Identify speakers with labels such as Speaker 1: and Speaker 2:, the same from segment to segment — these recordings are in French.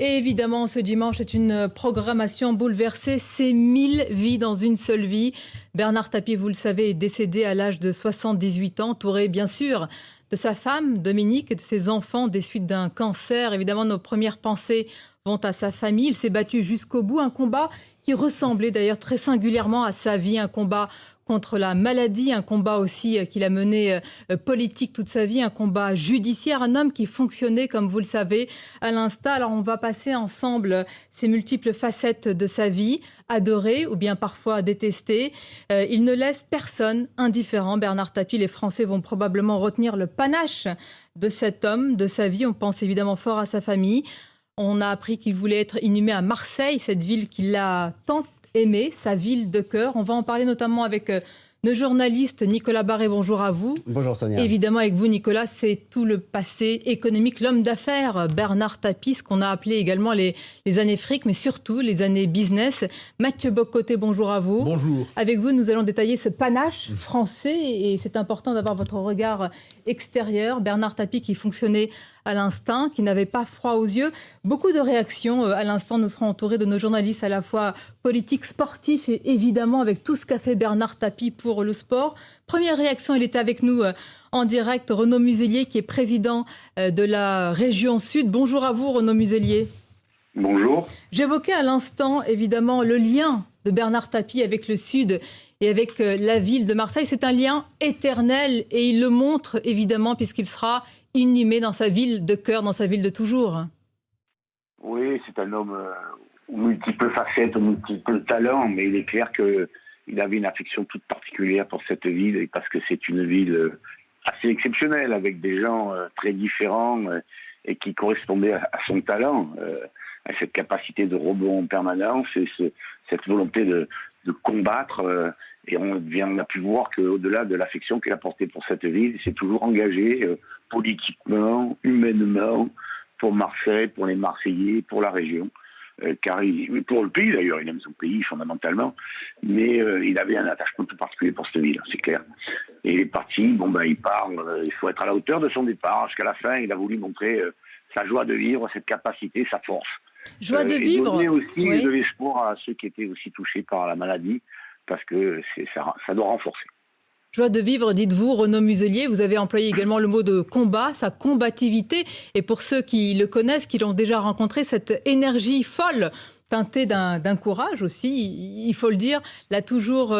Speaker 1: Et évidemment, ce dimanche est une programmation bouleversée. C'est 1000 vies dans une seule vie. Bernard Tapie, vous le savez, est décédé à l'âge de 78 ans, entouré bien sûr de sa femme, Dominique, et de ses enfants des suites d'un cancer. Évidemment, nos premières pensées vont à sa famille. Il s'est battu jusqu'au bout, un combat qui ressemblait d'ailleurs très singulièrement à sa vie, un combat contre la maladie, un combat aussi qu'il a mené politique toute sa vie, un combat judiciaire, un homme qui fonctionnait, comme vous le savez, à l'instar. Alors on va passer ensemble ces multiples facettes de sa vie, adoré ou bien parfois détesté. Il ne laisse personne indifférent, Bernard Tapie. Les Français vont probablement retenir le panache de cet homme, de sa vie. On pense évidemment fort à sa famille. On a appris qu'il voulait être inhumé à Marseille, cette ville qu'il a tant aimée, sa ville de cœur. On va en parler notamment avec nos journalistes. Nicolas Barré, bonjour à vous.
Speaker 2: Bonjour Sonia.
Speaker 1: Évidemment, avec vous, Nicolas, c'est tout le passé économique, l'homme d'affaires, Bernard Tapie, ce qu'on a appelé également les années fric, mais surtout les années business. Mathieu Bock-Côté, bonjour à vous.
Speaker 3: Bonjour.
Speaker 1: Avec vous, nous allons détailler ce panache français et c'est important d'avoir votre regard extérieur. Bernard Tapie qui fonctionnait à l'instinct, qui n'avait pas froid aux yeux. Beaucoup de réactions à l'instant. Nous serons entourés de nos journalistes à la fois politiques, sportifs et évidemment avec tout ce qu'a fait Bernard Tapie pour le sport. Première réaction, il était avec nous en direct, Renaud Muselier qui est président de la région Sud. Bonjour à vous Renaud Muselier.
Speaker 4: Bonjour.
Speaker 1: J'évoquais à l'instant évidemment le lien de Bernard Tapie avec le Sud et avec la ville de Marseille. C'est un lien éternel et il le montre évidemment puisqu'il sera inhumé dans sa ville de cœur, dans sa ville de toujours.
Speaker 4: Oui, c'est un homme aux multiples facettes, aux multiples talents, mais il est clair qu'il avait une affection toute particulière pour cette ville, et parce que c'est une ville assez exceptionnelle, avec des gens très différents et qui correspondaient à son talent, à cette capacité de rebond en permanence et cette volonté de combattre. Et on a pu voir qu'au-delà de l'affection qu'il a portée pour cette ville, il s'est toujours engagé politiquement, humainement, pour Marseille, pour les Marseillais, pour la région. Pour le pays d'ailleurs, il aime son pays fondamentalement, mais il avait un attachement tout particulier pour cette ville, c'est clair. Et il est parti, il part, il faut être à la hauteur de son départ, jusqu'à la fin, il a voulu montrer sa joie de vivre, cette capacité, sa force.
Speaker 1: Joie de vivre.
Speaker 4: Et donner aussi
Speaker 1: oui.
Speaker 4: de l'espoir à ceux qui étaient aussi touchés par la maladie, parce que ça doit renforcer.
Speaker 1: Joie de vivre, dites-vous, Renaud Muselier. Vous avez employé également le mot de combat, sa combativité. Et pour ceux qui le connaissent, qui l'ont déjà rencontré, cette énergie folle, teintée d'un courage aussi, il faut le dire, a toujours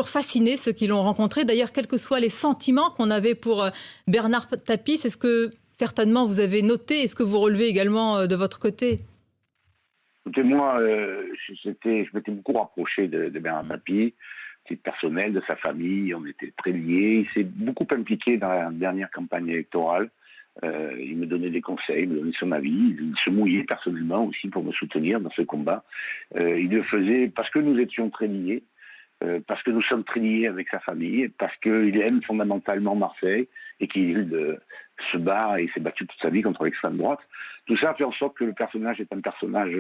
Speaker 1: fasciné ceux qui l'ont rencontré. D'ailleurs, quels que soient les sentiments qu'on avait pour Bernard Tapie, c'est ce que certainement vous avez noté. Est-ce que vous relevez également de votre côté ?
Speaker 4: Écoutez, moi, je m'étais beaucoup rapproché de Bernard Tapie, titre personnel, de sa famille, on était très liés. Il s'est beaucoup impliqué dans la dernière campagne électorale. Il me donnait des conseils, il me donnait son avis, il se mouillait personnellement aussi pour me soutenir dans ce combat. Il le faisait parce que nous étions très liés, parce que nous sommes très liés avec sa famille, parce qu'il aime fondamentalement Marseille et qu'il se bat et s'est battu toute sa vie contre l'extrême droite. Tout ça fait en sorte que le personnage est un personnage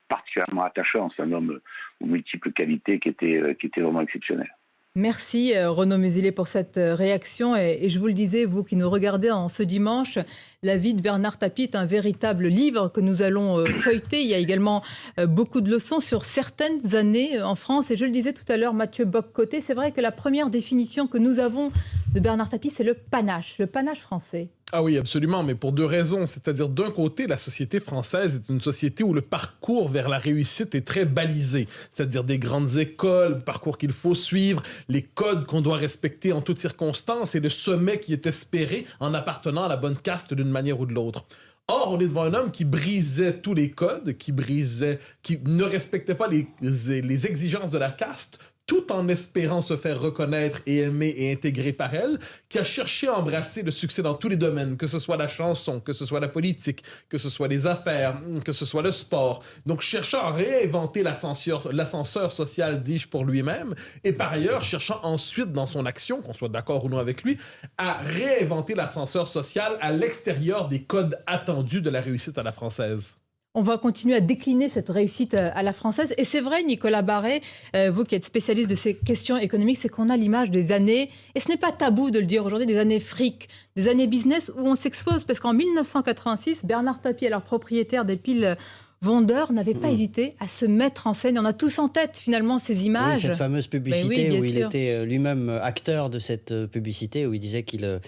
Speaker 4: particulièrement attachant. C'est un homme aux multiples qualités qui était vraiment exceptionnel.
Speaker 1: Merci Renaud Muselier pour cette réaction et je vous le disais, vous qui nous regardez en ce dimanche, la vie de Bernard Tapie est un véritable livre que nous allons feuilleter. Il y a également beaucoup de leçons sur certaines années en France et je le disais tout à l'heure, Mathieu Bock-Côté, c'est vrai que la première définition que nous avons de Bernard Tapie, c'est le panache français.
Speaker 3: Ah oui, absolument, mais pour deux raisons. C'est-à-dire, d'un côté, la société française est une société où le parcours vers la réussite est très balisé. C'est-à-dire des grandes écoles, le parcours qu'il faut suivre, les codes qu'on doit respecter en toutes circonstances et le sommet qui est espéré en appartenant à la bonne caste d'une manière ou de l'autre. Or, on est devant un homme qui brisait tous les codes, qui ne respectait pas les exigences de la caste, tout en espérant se faire reconnaître et aimer et intégrer par elle, qui a cherché à embrasser le succès dans tous les domaines, que ce soit la chanson, que ce soit la politique, que ce soit les affaires, que ce soit le sport. Donc, cherchant à réinventer l'ascenseur social, dis-je, pour lui-même, et par ailleurs, cherchant ensuite dans son action, qu'on soit d'accord ou non avec lui, à réinventer l'ascenseur social à l'extérieur des codes attendus de la réussite à la française.
Speaker 1: On va continuer à décliner cette réussite à la française. Et c'est vrai, Nicolas Barré, vous qui êtes spécialiste de ces questions économiques, c'est qu'on a l'image des années, et ce n'est pas tabou de le dire aujourd'hui, des années fric, des années business où on s'expose. Parce qu'en 1986, Bernard Tapie, alors propriétaire des piles vendeurs, n'avait pas hésité à se mettre en scène. On a tous en tête finalement ces images.
Speaker 2: Oui, cette fameuse publicité
Speaker 1: oui,
Speaker 2: où il
Speaker 1: sûr.
Speaker 2: était lui-même acteur de cette publicité, où il disait qu'il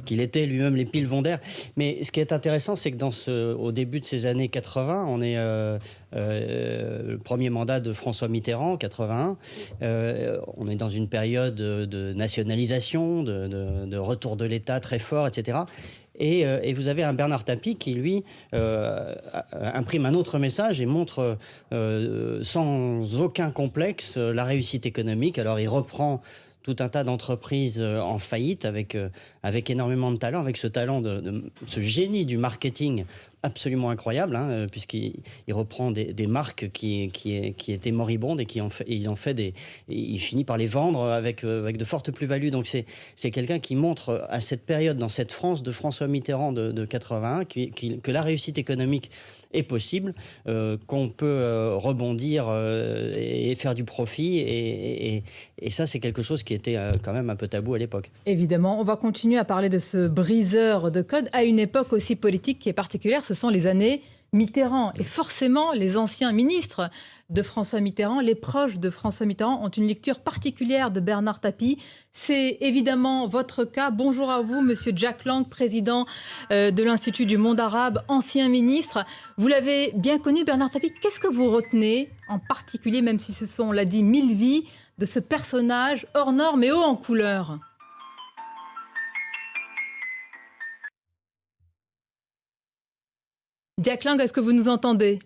Speaker 2: était lui-même les piles Vendeur. Mais ce qui est intéressant, c'est que au début de ces années 80, on est le premier mandat de François Mitterrand, 81. On est dans une période de nationalisation, de retour de l'État très fort, etc. Et vous avez un Bernard Tapie qui, lui, imprime un autre message et montre sans aucun complexe la réussite économique. Alors, il reprend tout un tas d'entreprises en faillite avec énormément de talent, avec ce talent, ce génie du marketing absolument incroyable, hein, puisqu'il reprend des marques qui étaient moribondes et il finit par les vendre avec de fortes plus-values. Donc c'est quelqu'un qui montre à cette période, dans cette France de François Mitterrand de 81, que la réussite économique est possible, qu'on peut rebondir et faire du profit. Et ça, c'est quelque chose qui était quand même un peu tabou à l'époque.
Speaker 1: Évidemment, on va continuer à parler de ce briseur de code à une époque aussi politique qui est particulière. Ce sont les années Mitterrand. Et forcément, les anciens ministres de François Mitterrand, les proches de François Mitterrand, ont une lecture particulière de Bernard Tapie. C'est évidemment votre cas. Bonjour à vous, Monsieur Jack Lang, président de l'Institut du monde arabe, ancien ministre. Vous l'avez bien connu, Bernard Tapie. Qu'est-ce que vous retenez en particulier, même si ce sont, on l'a dit, 1000 vies, de ce personnage hors norme et haut en couleur? Jack Lang, est-ce que vous nous entendez?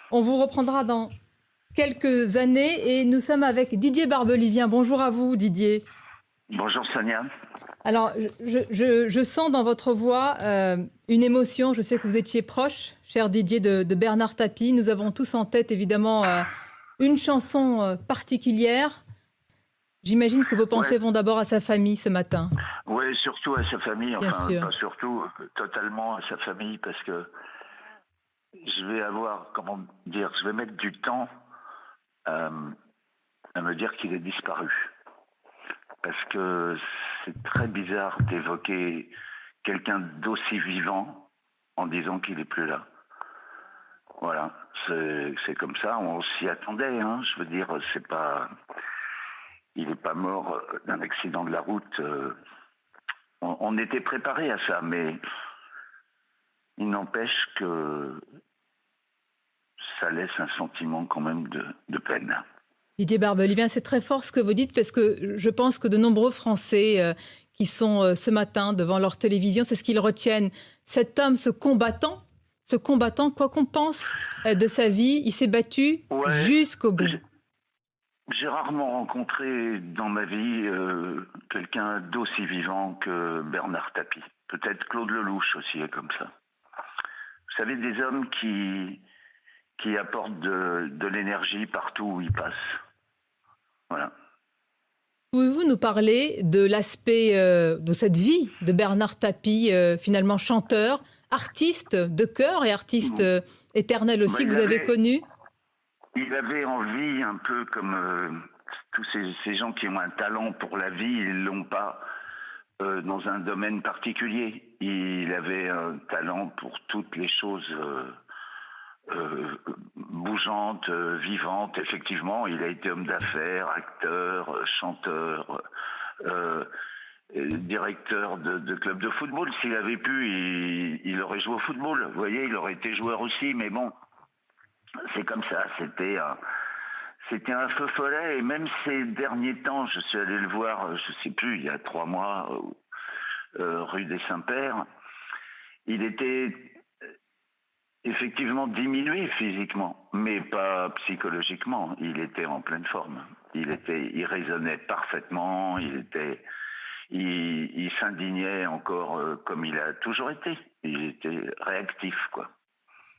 Speaker 1: On vous reprendra dans quelques années et nous sommes avec Didier Barbelivien. Bonjour à vous, Didier.
Speaker 4: Bonjour, Sonia.
Speaker 1: Alors, je sens dans votre voix une émotion. Je sais que vous étiez proche, cher Didier, de Bernard Tapie. Nous avons tous en tête, évidemment, une chanson particulière. J'imagine que vos pensées vont d'abord à sa famille ce matin.
Speaker 5: Oui, surtout à sa famille,
Speaker 1: Bien
Speaker 5: enfin
Speaker 1: sûr.
Speaker 5: pas surtout, totalement à sa famille, parce que je vais avoir, comment dire, je vais mettre du temps à me dire qu'il est disparu. Parce que c'est très bizarre d'évoquer quelqu'un d'aussi vivant en disant qu'il n'est plus là. Voilà, c'est comme ça, on s'y attendait, hein. Je veux dire, c'est pas... Il n'est pas mort d'un accident de la route. On était préparé à ça, mais il n'empêche que ça laisse un sentiment quand même de peine.
Speaker 1: Didier Barbelivien, c'est très fort ce que vous dites parce que je pense que de nombreux Français qui sont ce matin devant leur télévision, c'est ce qu'ils retiennent. Cet homme, ce combattant, quoi qu'on pense de sa vie, il s'est battu jusqu'au bout.
Speaker 5: J'ai rarement rencontré dans ma vie quelqu'un d'aussi vivant que Bernard Tapie. Peut-être Claude Lelouch aussi est comme ça. Vous savez, des hommes qui apportent de l'énergie partout où ils passent. Voilà.
Speaker 1: Pouvez-vous nous parler de l'aspect de cette vie de Bernard Tapie, finalement chanteur, artiste de cœur et artiste éternel aussi, que vous avez connu?
Speaker 5: Il avait envie, un peu comme tous ces gens qui ont un talent pour la vie, ils ne l'ont pas dans un domaine particulier. Il avait un talent pour toutes les choses bougeantes, vivantes. Effectivement, il a été homme d'affaires, acteur, chanteur, directeur de club de football. S'il avait pu, il aurait joué au football. Vous voyez, il aurait été joueur aussi, mais bon... C'est comme ça, c'était un feu follet, et même ces derniers temps, je suis allé le voir, je sais plus, il y a 3 mois, rue des Saints-Pères. Il était effectivement diminué physiquement, mais pas psychologiquement. Il était en pleine forme. Il raisonnait parfaitement, il s'indignait encore comme il a toujours été. Il était réactif, quoi.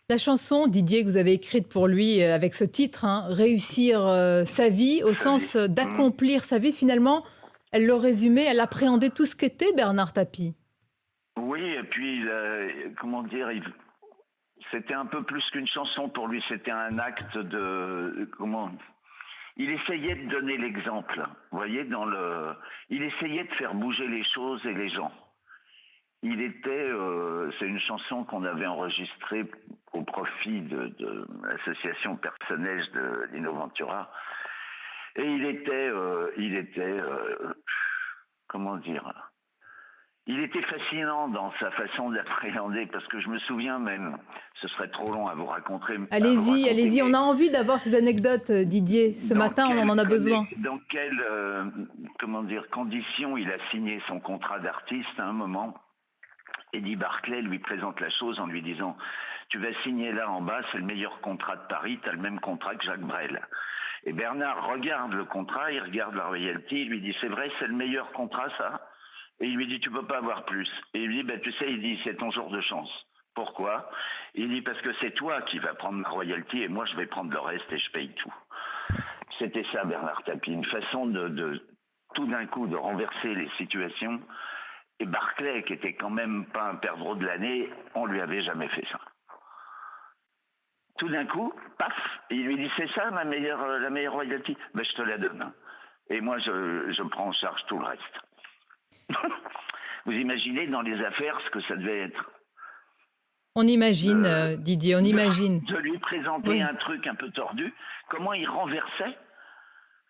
Speaker 1: La chanson, Didier, que vous avez écrite pour lui avec ce titre, hein, Réussir sa vie, au sens d'accomplir sa vie, finalement, elle le résumait, elle appréhendait tout ce qu'était Bernard Tapie.
Speaker 5: Oui, et puis, comment dire, c'était un peu plus qu'une chanson pour lui, c'était un acte de... Comment... Il essayait de donner l'exemple, vous voyez, il essayait de faire bouger les choses et les gens. C'est une chanson qu'on avait enregistrée au profit de l'association Personnage de Lino Ventura. Et comment dire, il était fascinant dans sa façon d'appréhender, parce que je me souviens même, ce serait trop long à vous raconter.
Speaker 1: Allez-y, allez-y, on a envie d'avoir ces anecdotes, Didier. Ce matin, on en a besoin.
Speaker 5: Dans quelles conditions il a signé son contrat d'artiste à un moment. Eddie Barclay lui présente la chose en lui disant « Tu vas signer là en bas, c'est le meilleur contrat de Paris, tu as le même contrat que Jacques Brel. » Et Bernard regarde le contrat, il regarde la royalty, il lui dit « C'est vrai, c'est le meilleur contrat ça ?» Et il lui dit « Tu peux pas avoir plus. » Et il lui dit « Tu sais, il dit c'est ton jour de chance. » Pourquoi? Il dit « Parce que c'est toi qui vas prendre ma royalty et moi je vais prendre le reste et je paye tout. » C'était ça Bernard Tapie, une façon de tout d'un coup de renverser les situations. Et Barclay, qui était quand même pas un perdreau de l'année, on lui avait jamais fait ça. Tout d'un coup, paf, il lui dit c'est ça la meilleure royalty, ben, je te la donne. Et moi je prends en charge tout le reste. Vous imaginez dans les affaires ce que ça devait être.
Speaker 1: On imagine, Didier, on imagine.
Speaker 5: De lui présenter
Speaker 1: oui.
Speaker 5: Un truc un peu tordu, comment il renversait.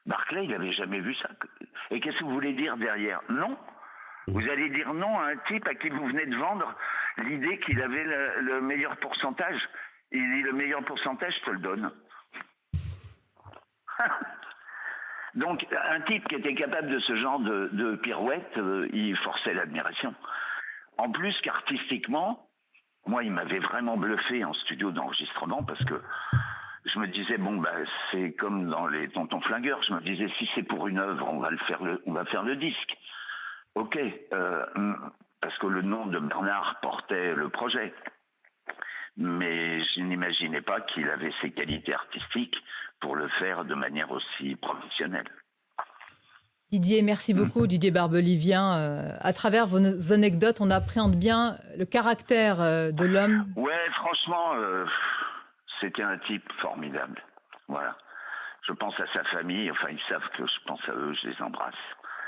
Speaker 5: Barclay, il n'avait jamais vu ça. Et qu'est-ce que vous voulez dire derrière? Non. Vous allez dire non à un type à qui vous venez de vendre l'idée qu'il avait le meilleur pourcentage. Il dit le meilleur pourcentage, je te le donne. Donc, un type qui était capable de ce genre de pirouette, il forçait l'admiration. En plus qu'artistiquement, moi, il m'avait vraiment bluffé en studio d'enregistrement parce que je me disais, bon, bah, c'est comme dans les Tontons Flingueurs. Je me disais, si c'est pour une œuvre, on va faire le disque. Ok, parce que le nom de Bernard portait le projet. Mais je n'imaginais pas qu'il avait ces qualités artistiques pour le faire de manière aussi professionnelle.
Speaker 1: Didier, merci beaucoup, Didier Barbelivien. À travers vos anecdotes, on appréhende bien le caractère de l'homme.
Speaker 5: Ouais, franchement, c'était un type formidable. Voilà. Je pense à sa famille, enfin, ils savent que je pense à eux, je les embrasse.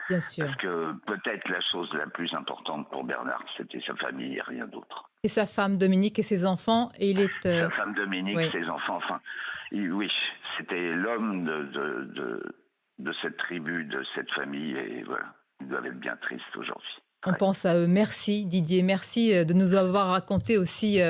Speaker 1: Bien sûr.
Speaker 5: Parce que peut-être la chose la plus importante pour Bernard, c'était sa famille et rien d'autre.
Speaker 1: Et sa femme Dominique et ses enfants. Et il est,
Speaker 5: sa femme Dominique, oui. Ses enfants, enfin, oui, c'était l'homme de cette tribu, de cette famille, et voilà, ils doivent être bien tristes aujourd'hui.
Speaker 1: On pense à eux. Merci Didier, merci de nous avoir raconté aussi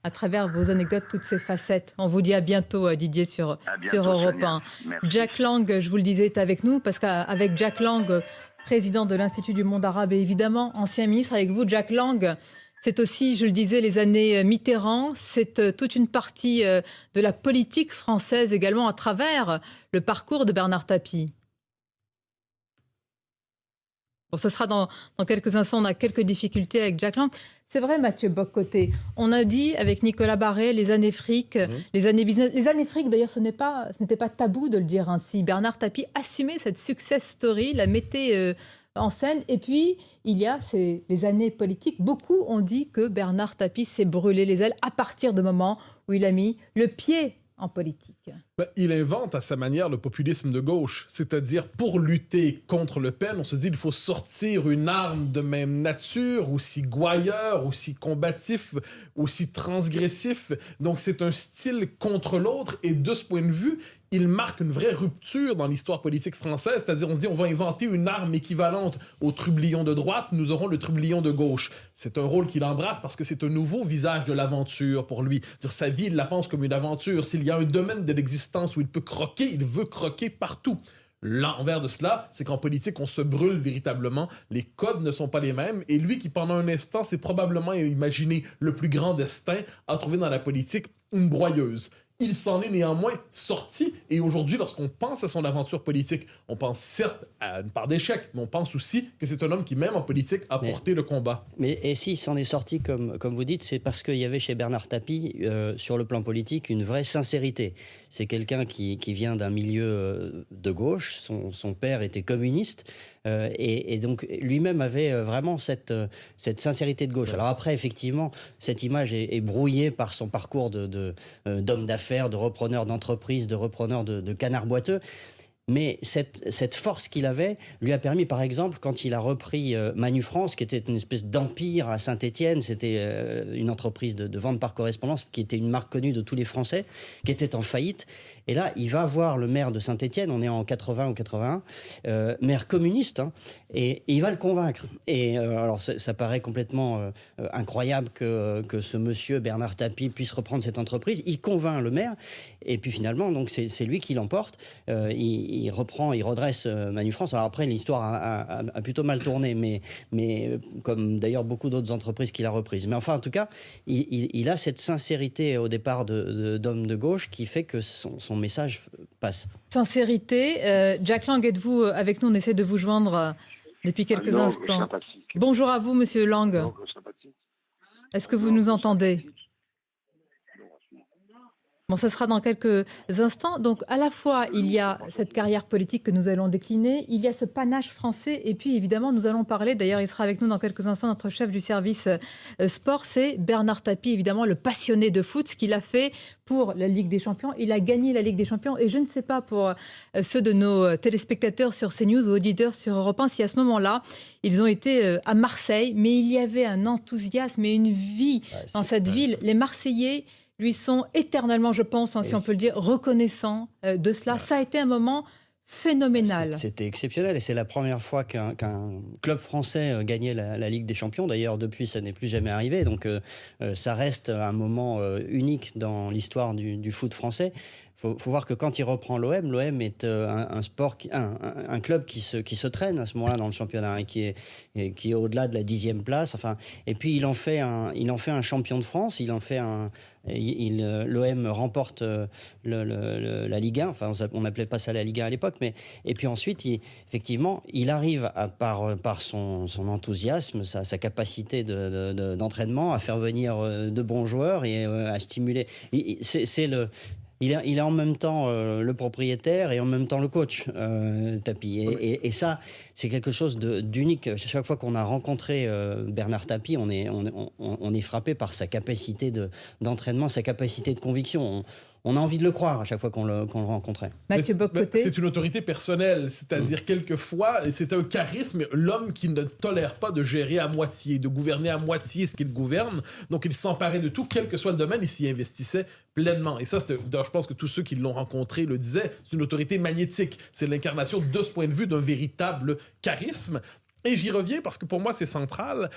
Speaker 1: à travers vos anecdotes toutes ces facettes. On vous dit à bientôt Didier sur Europe 1. Jack Lang, je vous le disais, est avec nous parce qu'avec Jack Lang, président de l'Institut du monde arabe et évidemment ancien ministre, avec vous Jack Lang, c'est aussi, je le disais, les années Mitterrand, c'est toute une partie de la politique française également à travers le parcours de Bernard Tapie. Bon, ce sera dans quelques instants, on a quelques difficultés avec Jack Lang. C'est vrai, Mathieu Bock-Côté, on a dit avec Nicolas Barré, les années fric, les années business. Les années fric, d'ailleurs, ce n'était pas tabou de le dire ainsi. Bernard Tapie assumait cette success story, la mettait en scène. Et puis, il y a les années politiques. Beaucoup ont dit que Bernard Tapie s'est brûlé les ailes à partir du moment où il a mis le pied en politique.
Speaker 3: Il invente à sa manière le populisme de gauche, c'est-à-dire pour lutter contre Le Pen, on se dit qu'il faut sortir une arme de même nature, aussi gouailleur, aussi combatif, aussi transgressif. Donc c'est un style contre l'autre et de ce point de vue, il marque une vraie rupture dans l'histoire politique française, c'est-à-dire on se dit on va inventer une arme équivalente au trublion de droite, nous aurons le trublion de gauche. C'est un rôle qu'il embrasse parce que c'est un nouveau visage de l'aventure pour lui. Dire sa vie, il la pense comme une aventure. S'il y a un domaine de l'existence où il peut croquer, il veut croquer partout. L'envers de cela, c'est qu'en politique, on se brûle véritablement. Les codes ne sont pas les mêmes. Et lui, qui pendant un instant s'est probablement imaginé le plus grand destin, a trouvé dans la politique une broyeuse. Il s'en est néanmoins sorti. Et aujourd'hui, lorsqu'on pense à son aventure politique, on pense certes à une part d'échec, mais on pense aussi que c'est un homme qui, même en politique, a porté le combat.
Speaker 2: Et s'il s'en est sorti, comme vous dites, c'est parce qu'il y avait chez Bernard Tapie, sur le plan politique, une vraie sincérité. c'est quelqu'un qui vient d'un milieu de gauche. Son père était communiste. Et donc lui-même avait vraiment cette sincérité de gauche. Alors après, effectivement, cette image est brouillée par son parcours d'homme d'affaires, de repreneur d'entreprise, de repreneur de canard boiteux. Mais cette force qu'il avait lui a permis, par exemple, quand il a repris Manu France, qui était une espèce d'empire à Saint-Étienne, c'était une entreprise de vente par correspondance, qui était une marque connue de tous les Français, qui était en faillite. Et là, il va voir le maire de Saint-Étienne, on est en 80 ou 81, maire communiste, hein, et il va le convaincre. Et alors, ça paraît complètement incroyable que ce monsieur, Bernard Tapie, puisse reprendre cette entreprise. Il convainc le maire, et puis finalement, donc c'est lui qui l'emporte. Il redresse Manu France. Alors après, l'histoire a plutôt mal tourné, mais comme d'ailleurs beaucoup d'autres entreprises qu'il a reprises. Mais enfin, en tout cas, il a cette sincérité au départ d'homme de gauche qui fait que son message passe.
Speaker 1: Sincérité. Jack Lang, êtes-vous avec nous? On essaie de vous joindre depuis quelques instants. Bonjour à vous, monsieur Lang. Est-ce que vous nous entendez? Bon, ça sera dans quelques instants. Donc, à la fois, il y a cette carrière politique que nous allons décliner, il y a ce panache français, et puis évidemment, nous allons parler, d'ailleurs, il sera avec nous dans quelques instants, notre chef du service sport, c'est Bernard Tapie, évidemment, le passionné de foot, ce qu'il a fait pour la Ligue des Champions. Il a gagné la Ligue des Champions, et je ne sais pas pour ceux de nos téléspectateurs sur CNews ou auditeurs sur Europe 1, si à ce moment-là, ils ont été à Marseille, mais il y avait un enthousiasme et une vie dans cette ville. Les Marseillais lui sont éternellement, je pense, si on peut le dire, reconnaissants de cela. Ça a été un moment phénoménal.
Speaker 2: C'était exceptionnel et c'est la première fois qu'un club français gagnait la Ligue des Champions. D'ailleurs, depuis, ça n'est plus jamais arrivé. Donc, ça reste un moment unique dans l'histoire du foot français. Faut voir que quand il reprend l'OM est un club qui se traîne à ce moment-là dans le championnat et qui est au-delà de la 10e place. Enfin, et puis il en fait un champion de France. L'OM remporte la Ligue 1. Enfin, on n'appelait pas ça la Ligue 1 à l'époque, mais et puis ensuite, effectivement, il arrive par son enthousiasme, sa capacité d'entraînement à faire venir de bons joueurs et à stimuler. Il est en même temps le propriétaire et en même temps le coach, Tapie. Et ça, c'est quelque chose d'unique. Chaque fois qu'on a rencontré Bernard Tapie, on est frappé par sa capacité d'entraînement, sa capacité de conviction. On a envie de le croire à chaque fois qu'on le rencontrait.
Speaker 1: Mathieu Bock-Côté.
Speaker 3: C'est une autorité personnelle, c'est-à-dire quelquefois, c'est un charisme, l'homme qui ne tolère pas de gérer à moitié, de gouverner à moitié ce qu'il gouverne. Donc il s'emparait de tout, quel que soit le domaine, il s'y investissait pleinement. Et ça, je pense que tous ceux qui l'ont rencontré le disaient, c'est une autorité magnétique. C'est l'incarnation, de ce point de vue, d'un véritable charisme. Et j'y reviens parce que pour moi, c'est central.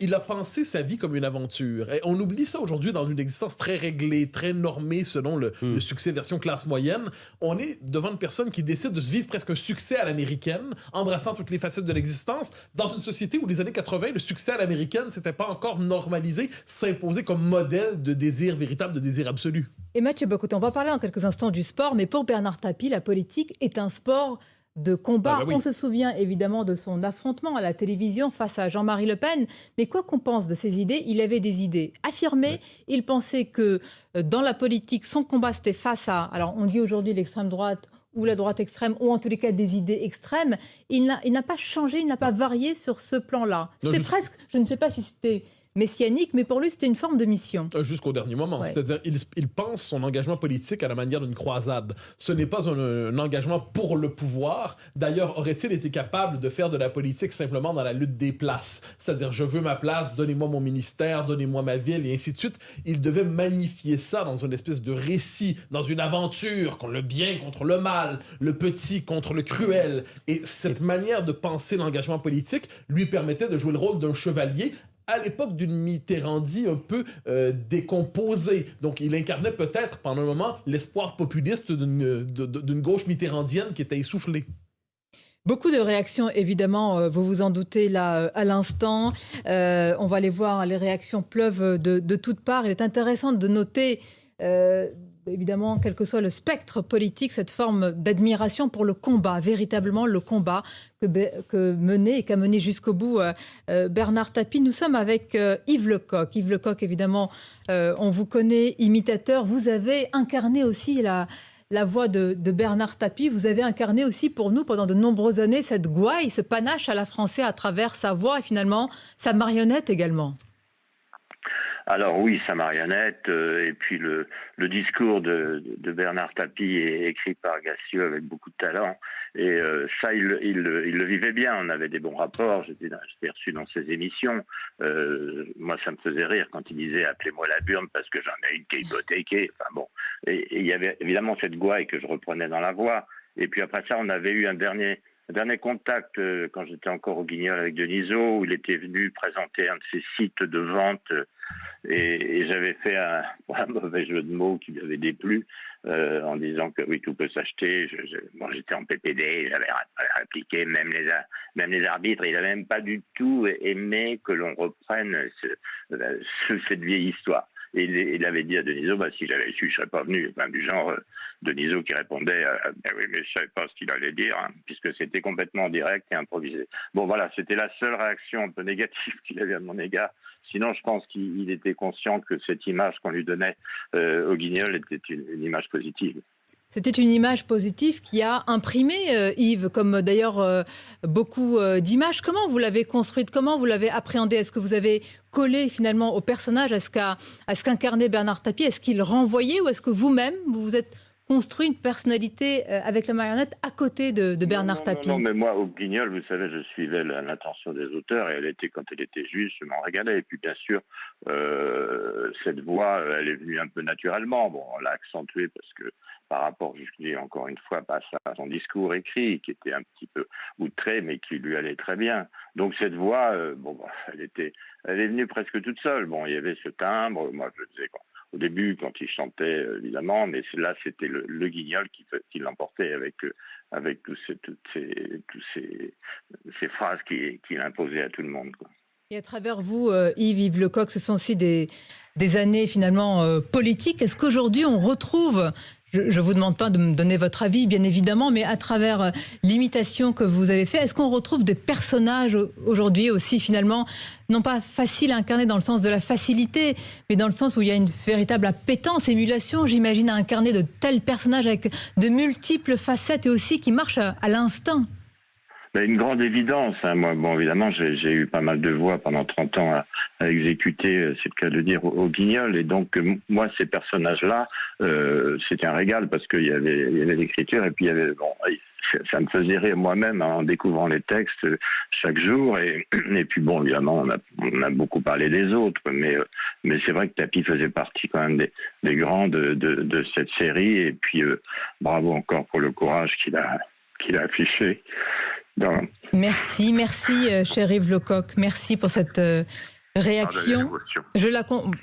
Speaker 3: Il a pensé sa vie comme une aventure. Et on oublie ça aujourd'hui dans une existence très réglée, très normée selon le succès version classe moyenne. On est devant une personne qui décide de se vivre presque un succès à l'américaine, embrassant toutes les facettes de l'existence, dans une société où les années 80, le succès à l'américaine, c'était pas encore normalisé, s'imposer comme modèle de désir véritable, de désir absolu.
Speaker 1: Et Mathieu Bock-Côté, on va parler en quelques instants du sport, mais pour Bernard Tapie, la politique est un sport de combat. On se souvient évidemment de son affrontement à la télévision face à Jean-Marie Le Pen, mais quoi qu'on pense de ses idées, il avait des idées affirmées. Il pensait que dans la politique, son combat c'était face à, alors on dit aujourd'hui l'extrême droite ou la droite extrême, ou en tous les cas des idées extrêmes. Il n'a pas changé, il n'a pas varié sur ce plan-là. C'était presque, je ne sais pas si c'était messianique, mais pour lui, c'était une forme de mission.
Speaker 3: Jusqu'au dernier moment. Ouais. C'est-à-dire, il pense son engagement politique à la manière d'une croisade. Ce n'est pas un engagement pour le pouvoir. D'ailleurs, aurait-il été capable de faire de la politique simplement dans la lutte des places? C'est-à-dire, je veux ma place, donnez-moi mon ministère, donnez-moi ma ville, et ainsi de suite. Il devait magnifier ça dans une espèce de récit, dans une aventure, le bien contre le mal, le petit contre le cruel. Et cette manière de penser l'engagement politique lui permettait de jouer le rôle d'un chevalier à l'époque d'une Mitterrandie un peu décomposée. Donc, il incarnait peut-être, pendant un moment, l'espoir populiste d'une gauche mitterrandienne qui était essoufflée.
Speaker 1: Beaucoup de réactions, évidemment, vous vous en doutez là à l'instant. On va aller voir, les réactions pleuvent de toutes parts. Il est intéressant de noter évidemment, quel que soit le spectre politique, cette forme d'admiration pour le combat, véritablement le combat qu'a mené jusqu'au bout Bernard Tapie. Nous sommes avec Yves Lecoq. Yves Lecoq, évidemment, on vous connaît, imitateur. Vous avez incarné aussi la voix de Bernard Tapie. Vous avez incarné aussi pour nous, pendant de nombreuses années, cette gouaille, ce panache à la française à travers sa voix et finalement sa marionnette également.
Speaker 5: Alors oui, sa marionnette, et puis le discours de Bernard Tapie est écrit par Gassieux avec beaucoup de talent, et ça, il le vivait bien. On avait des bons rapports, j'étais reçu dans ses émissions. Moi, ça me faisait rire quand il disait « appelez-moi la burne parce que j'en ai une qui est hypothéquée ». Enfin bon, et il y avait évidemment cette gouaille que je reprenais dans la voix. Et puis après ça, on avait eu un dernier contact quand j'étais encore au Guignol avec Denisot, où il était venu présenter un de ses sites de vente, et j'avais fait un mauvais jeu de mots qui lui avait déplu, en disant que oui, tout peut s'acheter. J'étais en PPD, j'avais répliqué, même les arbitres, ils n'avaient même pas du tout aimé que l'on reprenne cette vieille histoire. Et il avait dit à Denisot, si j'avais su, je ne serais pas venu. Enfin, du genre, Denisot qui répondait, oui, mais je ne savais pas ce qu'il allait dire, hein, puisque c'était complètement direct et improvisé. Bon, voilà, c'était la seule réaction un peu négative qu'il avait à mon égard. Sinon, je pense qu'il était conscient que cette image qu'on lui donnait au Guignol était une image positive.
Speaker 1: C'était une image positive qui a imprimé, Yves, comme d'ailleurs beaucoup d'images. Comment vous l'avez construite? Comment vous l'avez appréhendée? Est-ce que vous avez collé finalement au personnage, à ce qu'incarnait Bernard Tapie? Est-ce qu'il renvoyait, ou est-ce que vous-même, vous vous êtes construit une personnalité avec la marionnette à côté de Bernard Tapie?
Speaker 5: Non, mais moi, au Guignol, vous savez, je suivais l'intention des auteurs, et quand elle était juste, je m'en régalais. Et puis, bien sûr, cette voix, elle est venue un peu naturellement. Bon, on l'a accentuée parce que, par rapport, je dis encore une fois, à son discours écrit, qui était un petit peu outré, mais qui lui allait très bien. Donc cette voix, elle est venue presque toute seule. Bon, il y avait ce timbre, moi je le disais au début quand il chantait, évidemment, mais là c'était le Guignol qui l'emportait avec toutes ces phrases qu'il imposait à tout le monde, quoi.
Speaker 1: Et à travers vous, Yves Lecoq, ce sont aussi des années finalement politiques. Est-ce qu'aujourd'hui on retrouve, je ne vous demande pas de me donner votre avis bien évidemment, mais à travers l'imitation que vous avez faite, est-ce qu'on retrouve des personnages aujourd'hui aussi finalement, non pas faciles à incarner dans le sens de la facilité, mais dans le sens où il y a une véritable appétence, émulation, j'imagine, à incarner de tels personnages avec de multiples facettes et aussi qui marchent à l'instinct?
Speaker 5: Une grande évidence, hein. Moi, bon, évidemment, j'ai eu pas mal de voix pendant 30 ans à exécuter, c'est le cas de dire, au Guignol. Et donc, moi, ces personnages-là, c'était un régal parce qu'il y avait l'écriture, et puis il y avait, ça me faisait rire moi-même en découvrant les textes chaque jour. Et puis, bon, évidemment, on a beaucoup parlé des autres, mais c'est vrai que Tapie faisait partie quand même des grands de cette série. Et puis, bravo encore pour le courage qu'il a affiché.
Speaker 1: Merci, cher Yves Lecoq. Merci pour cette réaction.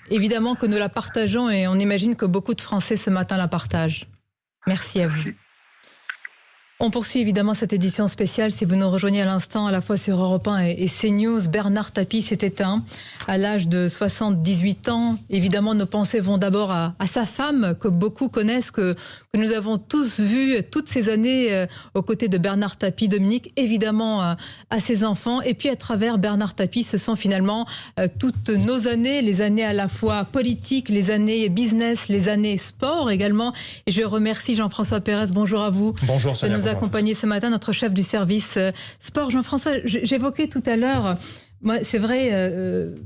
Speaker 1: Évidemment que nous la partageons, et on imagine que beaucoup de Français ce matin la partagent. Merci à vous. On poursuit évidemment cette édition spéciale. Si vous nous rejoignez à l'instant, à la fois sur Europe 1 et CNews, Bernard Tapie s'est éteint à l'âge de 78 ans. Évidemment, nos pensées vont d'abord à sa femme, que beaucoup connaissent, que nous avons tous vu toutes ces années aux côtés de Bernard Tapie, Dominique, évidemment à ses enfants. Et puis à travers Bernard Tapie, ce sont finalement toutes nos années, les années à la fois politiques, les années business, les années sport également. Et je remercie Jean-François Pérez. Bonjour à vous.
Speaker 6: Bonjour Sonia.
Speaker 1: De nous accompagner ce matin, notre chef du service sport. Jean-François, j'évoquais tout à l'heure, c'est vrai,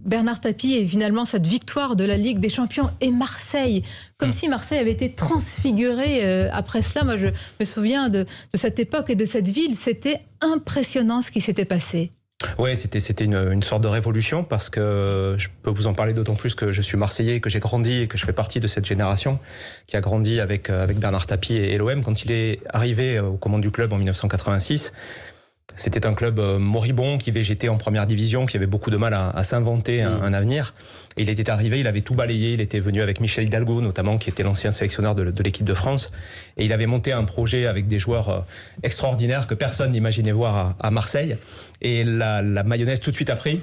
Speaker 1: Bernard Tapie et finalement cette victoire de la Ligue des Champions et Marseille, comme si Marseille avait été transfigurée après cela. Moi, je me souviens de cette époque et de cette ville. C'était impressionnant ce qui s'était passé.
Speaker 6: Oui, c'était une sorte de révolution, parce que je peux vous en parler d'autant plus que je suis Marseillais, que j'ai grandi et que je fais partie de cette génération qui a grandi avec Bernard Tapie et l'OM. Quand il est arrivé aux commandes du club en 1986, c'était un club moribond qui végétait en première division, qui avait beaucoup de mal à s'inventer un avenir. Et il était arrivé, il avait tout balayé, il était venu avec Michel Hidalgo notamment, qui était l'ancien sélectionneur de l'équipe de France. Et il avait monté un projet avec des joueurs extraordinaires que personne n'imaginait voir à Marseille. Et la mayonnaise tout de suite a pris.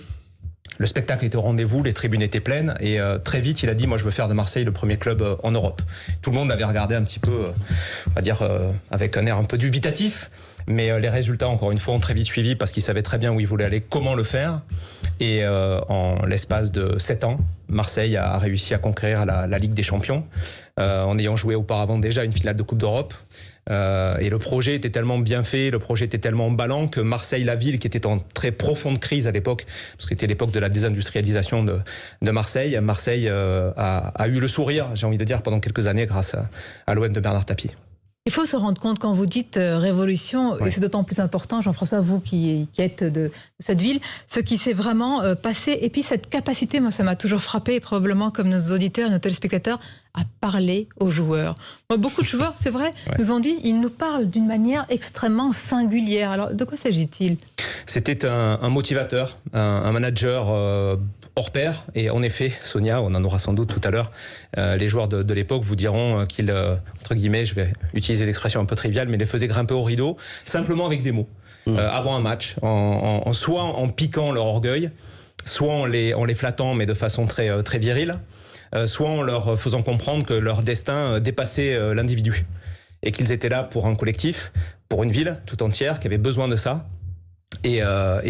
Speaker 6: Le spectacle était au rendez-vous, les tribunes étaient pleines et très vite il a dit moi je veux faire de Marseille le premier club en Europe. Tout le monde avait regardé un petit peu, on va dire avec un air un peu dubitatif, mais les résultats encore une fois ont très vite suivi parce qu'il savait très bien où il voulait aller, comment le faire. Et en l'espace de 7 ans, Marseille a réussi à conquérir la Ligue des Champions en ayant joué auparavant déjà une finale de Coupe d'Europe. Et le projet était tellement bien fait, le projet était tellement emballant que Marseille, la ville, qui était en très profonde crise à l'époque, parce que c'était l'époque de la désindustrialisation de Marseille, a eu le sourire, j'ai envie de dire, pendant quelques années grâce à l'OM de Bernard Tapie.
Speaker 1: Il faut se rendre compte quand vous dites révolution, et c'est d'autant plus important, Jean-François, vous qui êtes de cette ville, ce qui s'est vraiment passé. Et puis cette capacité, moi ça m'a toujours frappé, et probablement comme nos auditeurs, nos téléspectateurs, à parler aux joueurs. Moi, beaucoup de joueurs, c'est vrai, nous ont dit, ils nous parlent d'une manière extrêmement singulière. Alors de quoi s'agit-il?
Speaker 6: C'était un motivateur, un manager hors pair. Et en effet, Sonia, on en aura sans doute tout à l'heure, les joueurs de l'époque vous diront qu'il, entre guillemets, je vais utiliser l'expression un peu triviale, mais les faisait grimper au rideau, simplement avec des mots, avant un match, soit en piquant leur orgueil, soit en les flattant, mais de façon très, très virile, soit en leur faisant comprendre que leur destin dépassait l'individu. Et qu'ils étaient là pour un collectif, pour une ville tout entière qui avait besoin de ça. Et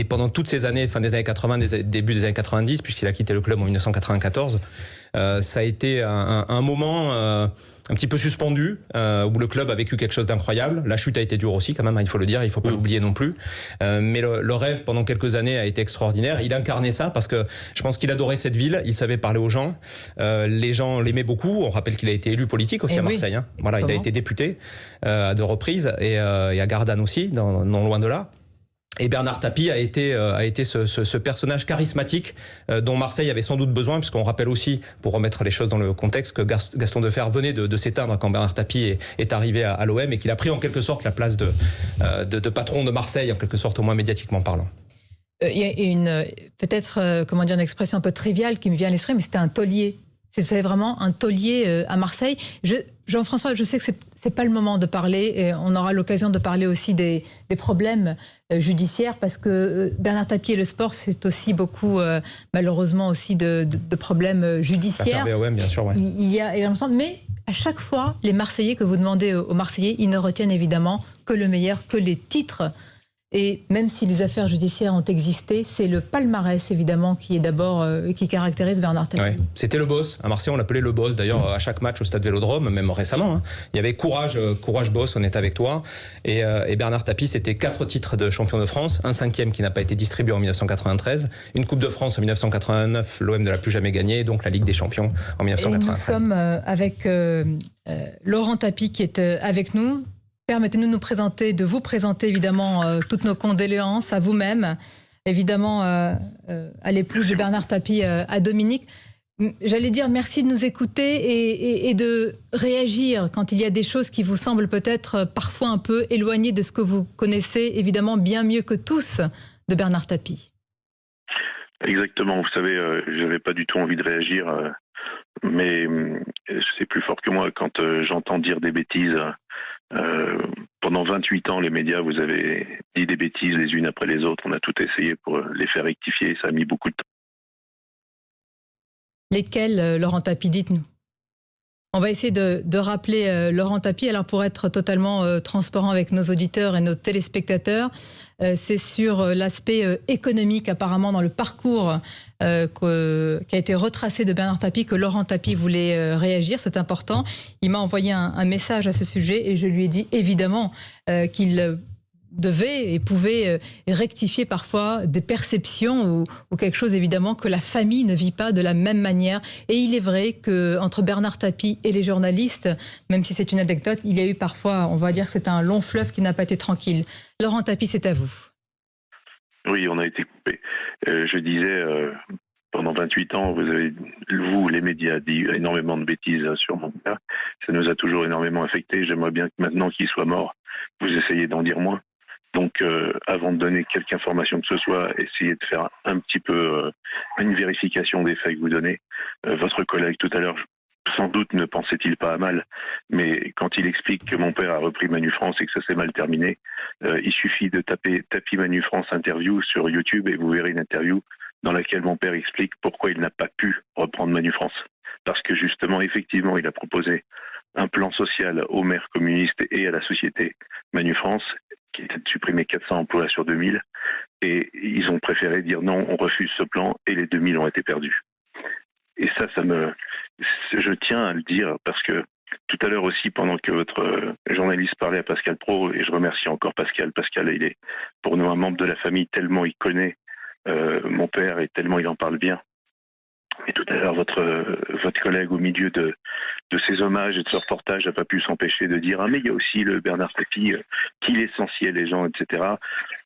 Speaker 6: pendant toutes ces années, fin des années 80, début des années 90, puisqu'il a quitté le club en 1994, ça a été un moment un petit peu suspendu, où le club a vécu quelque chose d'incroyable. La chute a été dure aussi, quand même, il faut le dire, il faut pas l'oublier non plus. Mais le rêve, pendant quelques années, a été extraordinaire. Il incarnait ça parce que je pense qu'il adorait cette ville, il savait parler aux gens. Les gens l'aimaient beaucoup. On rappelle qu'il a été élu politique aussi à Marseille. Hein. Voilà, il a été député à 2 reprises et à Gardanne aussi, non loin de là. Et Bernard Tapie a été ce personnage charismatique dont Marseille avait sans doute besoin, puisqu'on rappelle aussi, pour remettre les choses dans le contexte, que Gaston Defferre venait de s'éteindre quand Bernard Tapie est arrivé à l'OM et qu'il a pris en quelque sorte la place de patron de Marseille, en quelque sorte au moins médiatiquement parlant.
Speaker 1: Il y a peut-être, comment dire, une expression un peu triviale qui me vient à l'esprit, mais c'était un taulier. C'est vraiment un taulier à Marseille. Jean-François, je sais que c'est pas le moment de parler, et on aura l'occasion de parler aussi des problèmes judiciaires, parce que Bernard Tapie et le sport, c'est aussi beaucoup, malheureusement, aussi de problèmes judiciaires.
Speaker 6: BOM, bien sûr, ouais.
Speaker 1: Il y a énormément, mais à chaque fois, les Marseillais, que vous demandez aux Marseillais, ils ne retiennent évidemment que le meilleur, que les titres. Et même si les affaires judiciaires ont existé, c'est le palmarès, évidemment, qui est d'abord qui caractérise Bernard Tapie.
Speaker 6: Ouais. C'était le boss. À Marseille, on l'appelait le boss. D'ailleurs, à chaque match au Stade Vélodrome, même récemment, hein, il y avait courage boss, on est avec toi. Et Bernard Tapie, c'était 4 titres de champion de France, un 5e qui n'a pas été distribué en 1993, une Coupe de France en 1989, l'OM ne l'a plus jamais gagné, donc la Ligue des Champions en 1993. Et
Speaker 1: nous sommes avec Laurent Tapie qui est avec nous. Permettez-nous de vous présenter évidemment toutes nos condoléances à vous-même, évidemment à l'épouse de Bernard Tapie, à Dominique. J'allais dire merci de nous écouter et de réagir quand il y a des choses qui vous semblent peut-être parfois un peu éloignées de ce que vous connaissez évidemment bien mieux que tous de Bernard Tapie.
Speaker 7: Exactement, vous savez, je n'avais pas du tout envie de réagir, mais c'est plus fort que moi quand j'entends dire des bêtises. Pendant 28 ans, les médias, vous avez dit des bêtises les unes après les autres. On a tout essayé pour les faire rectifier. Ça a mis beaucoup de temps.
Speaker 1: Lesquels, Laurent Tapie, dites-nous? On va essayer de rappeler Laurent Tapie. Alors, pour être totalement transparent avec nos auditeurs et nos téléspectateurs, c'est sur l'aspect économique, apparemment, dans le parcours qui a été retracé de Bernard Tapie, que Laurent Tapie voulait réagir. C'est important. Il m'a envoyé un message à ce sujet et je lui ai dit, évidemment, qu'il devait et pouvait rectifier parfois des perceptions ou quelque chose évidemment que la famille ne vit pas de la même manière. Et il est vrai qu'entre Bernard Tapie et les journalistes, même si c'est une anecdote, il y a eu parfois, on va dire que c'est un long fleuve qui n'a pas été tranquille. Laurent Tapie, c'est à vous.
Speaker 7: Oui, on a été coupé. Je disais, pendant 28 ans, vous, les médias, dit énormément de bêtises sur mon père. Ça nous a toujours énormément affectés. J'aimerais bien que maintenant qu'il soit mort, vous essayez d'en dire moins. Donc, avant de donner quelque information que ce soit, essayez de faire un petit peu une vérification des faits que vous donnez. Votre collègue tout à l'heure, sans doute ne pensait-il pas à mal, mais quand il explique que mon père a repris Manu France et que ça s'est mal terminé, il suffit de taper Tapie Manu France interview sur YouTube et vous verrez une interview dans laquelle mon père explique pourquoi il n'a pas pu reprendre Manu France. Parce que justement, effectivement, il a proposé un plan social aux maires communistes et à la société Manu France, qui était de supprimer 400 emplois sur 2000, et ils ont préféré dire non, on refuse ce plan, et les 2000 ont été perdus. Et ça je tiens à le dire, parce que tout à l'heure aussi, pendant que votre journaliste parlait à Pascal Praud, et je remercie encore Pascal, il est pour nous un membre de la famille, tellement il connaît mon père et tellement il en parle bien. Et tout à l'heure, votre collègue, au milieu de ces hommages et de ce reportage, n'a pas pu s'empêcher de dire « Ah, mais il y a aussi le Bernard Tapie qui licenciait les gens, etc. »